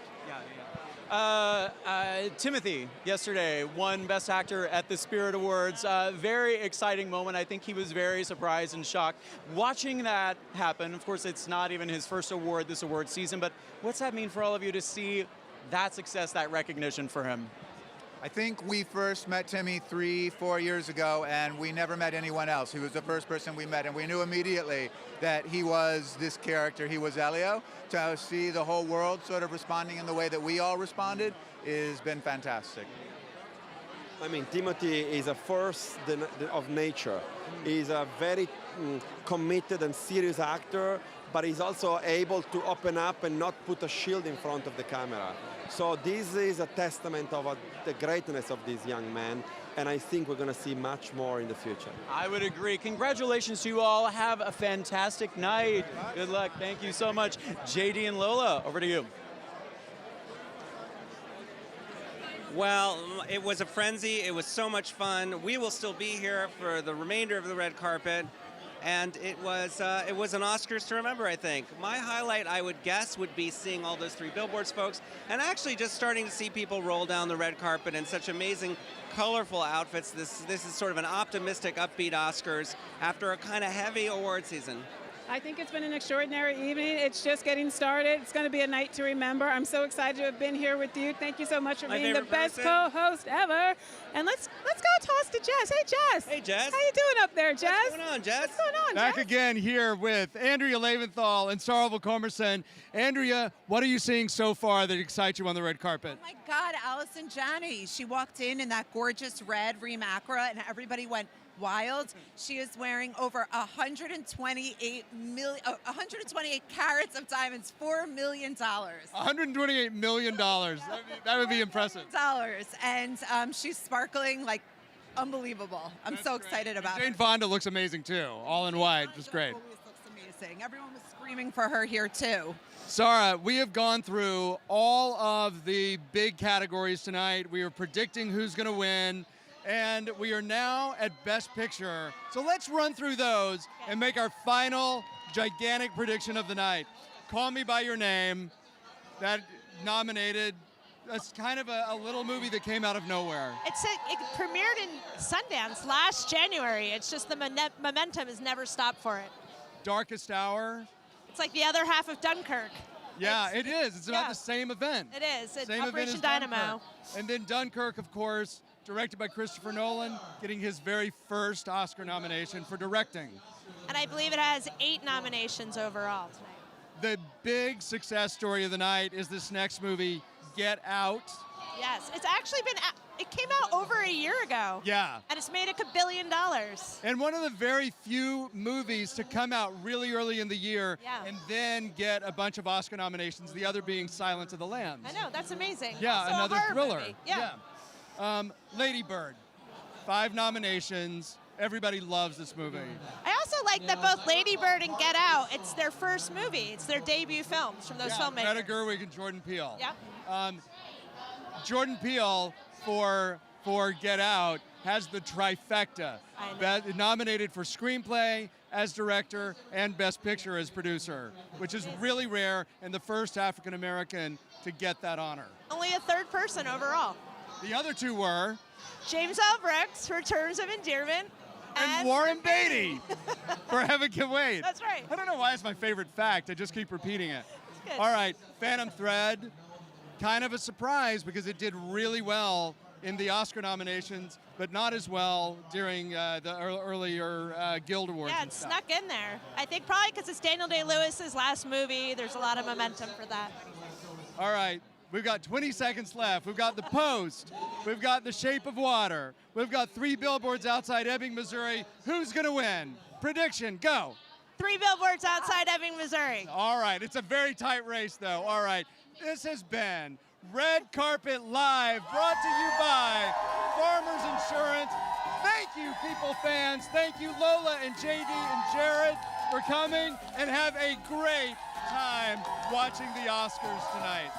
Speaker 4: Timothée yesterday won Best Actor at the Spirit Awards. Very exciting moment. I think he was very surprised and shocked. Watching that happen, of course, it's not even his first award this award season, but what's that mean for all of you to see that success, that recognition for him?
Speaker 24: I think we first met Timmy 3-4 years ago, and we never met anyone else. He was the first person we met, and we knew immediately that he was this character. He was Elio. To see the whole world sort of responding in the way that we all responded has been fantastic.
Speaker 16: I mean, Timothée is a force of nature. He's a very committed and serious actor, but he's also able to open up and not put a shield in front of the camera. So this is a testament of the greatness of this young man, and I think we're going to see much more in the future.
Speaker 4: I would agree. Congratulations to you all. Have a fantastic night. Good luck. Thank you so much. JD and Lola, over to you.
Speaker 2: Well, it was a frenzy. It was so much fun. We will still be here for the remainder of the red carpet. And it was an Oscars to remember, I think. My highlight, I would guess, would be seeing all those three Billboards folks and actually just starting to see people roll down the red carpet in such amazing, colorful outfits. This is sort of an optimistic, upbeat Oscars after a kind of heavy award season.
Speaker 3: I think it's been an extraordinary evening. It's just getting started. It's going to be a night to remember. I'm so excited to have been here with you. Thank you so much for being the best co-host ever. And let's go toss to Jess. Hey, Jess.
Speaker 2: Hey, Jess.
Speaker 3: How you doing up there, Jess?
Speaker 2: What's going on, Jess?
Speaker 3: What's going on,
Speaker 1: Back
Speaker 3: Jess?
Speaker 1: again here with Andrea Leventhal and Sarah Volkomerson. Andrea, what are you seeing so far that excites you on the red carpet?
Speaker 6: Oh my God, Allison Janney. She walked in that gorgeous red Reem Acra, and everybody went wild. She is wearing over 128 carats of diamonds, $4 million.
Speaker 1: $128 million. That would be impressive.
Speaker 6: And she's sparkling like unbelievable. I'm so excited about
Speaker 1: Jane
Speaker 6: her.
Speaker 1: Fonda looks amazing too, all in white, just great.
Speaker 6: Always looks amazing. Everyone was screaming for her here too.
Speaker 1: Sarah, we have gone through all of the big categories tonight. We are predicting who's going to win. And we are now at Best Picture. So let's run through those and make our final gigantic prediction of the night. Call Me By Your Name, that nominated. That's kind of a little movie that came out of nowhere.
Speaker 8: It premiered in Sundance last January. It's just the momentum has never stopped for it.
Speaker 1: Darkest Hour.
Speaker 8: It's like the other half of Dunkirk.
Speaker 1: Yeah, it is. It's about the same event.
Speaker 8: It is. It's
Speaker 1: Same event
Speaker 8: Operation
Speaker 1: as
Speaker 8: Dynamo.
Speaker 1: Dunkirk. And then Dunkirk, of course, directed by Christopher Nolan, getting his very first Oscar nomination for directing.
Speaker 8: and I believe it has 8 nominations overall tonight.
Speaker 1: The big success story of the night is this next movie, Get Out.
Speaker 8: Yes, it's actually been, it came out over a year ago.
Speaker 1: Yeah.
Speaker 8: And it's made $1 billion.
Speaker 1: And one of the very few movies to come out really early in the year and then get a bunch of Oscar nominations, the other being Silence of the Lambs.
Speaker 8: I know, that's amazing.
Speaker 1: Yeah,
Speaker 8: Also a
Speaker 1: another
Speaker 8: horror
Speaker 1: thriller.
Speaker 8: movie. Yeah.
Speaker 1: Lady Bird, 5 nominations. Everybody loves this movie.
Speaker 8: I also like that both Lady Bird and Get Out, it's their first movie. It's their debut films from those filmmakers.
Speaker 1: Greta Gerwig and Jordan Peele.
Speaker 8: Yeah.
Speaker 1: Jordan Peele for Get Out has the trifecta. Nominated for Screenplay as director and Best Picture as producer, which is really rare and the first African American to get that honor.
Speaker 8: Only a third person overall.
Speaker 1: The other 2 were
Speaker 8: James L. Brooks for Terms of Endearment.
Speaker 1: And Warren Beatty for Heaven Can Wait.
Speaker 8: That's right.
Speaker 1: I don't know why it's my favorite fact. I just keep repeating it.
Speaker 8: Good.
Speaker 1: All right, Phantom Thread, kind of a surprise because it did really well in the Oscar nominations, but not as well during the earlier Guild Awards.
Speaker 8: Yeah, it snuck in there. I think probably because it's Daniel Day-Lewis's last movie. There's a lot of momentum for that.
Speaker 1: All right, we've got 20 seconds left. We've got The Post. We've got The Shape of Water. We've got 3 billboards outside Ebbing, Missouri. Who's going to win? Prediction, go.
Speaker 8: 3 billboards outside Ebbing, Missouri.
Speaker 1: All right, it's a very tight race, though. All right, this has been Red Carpet Live, brought to you by Farmers Insurance. Thank you, People fans. Thank you, Lola and JD and Jared, for coming, and have a great time watching the Oscars tonight.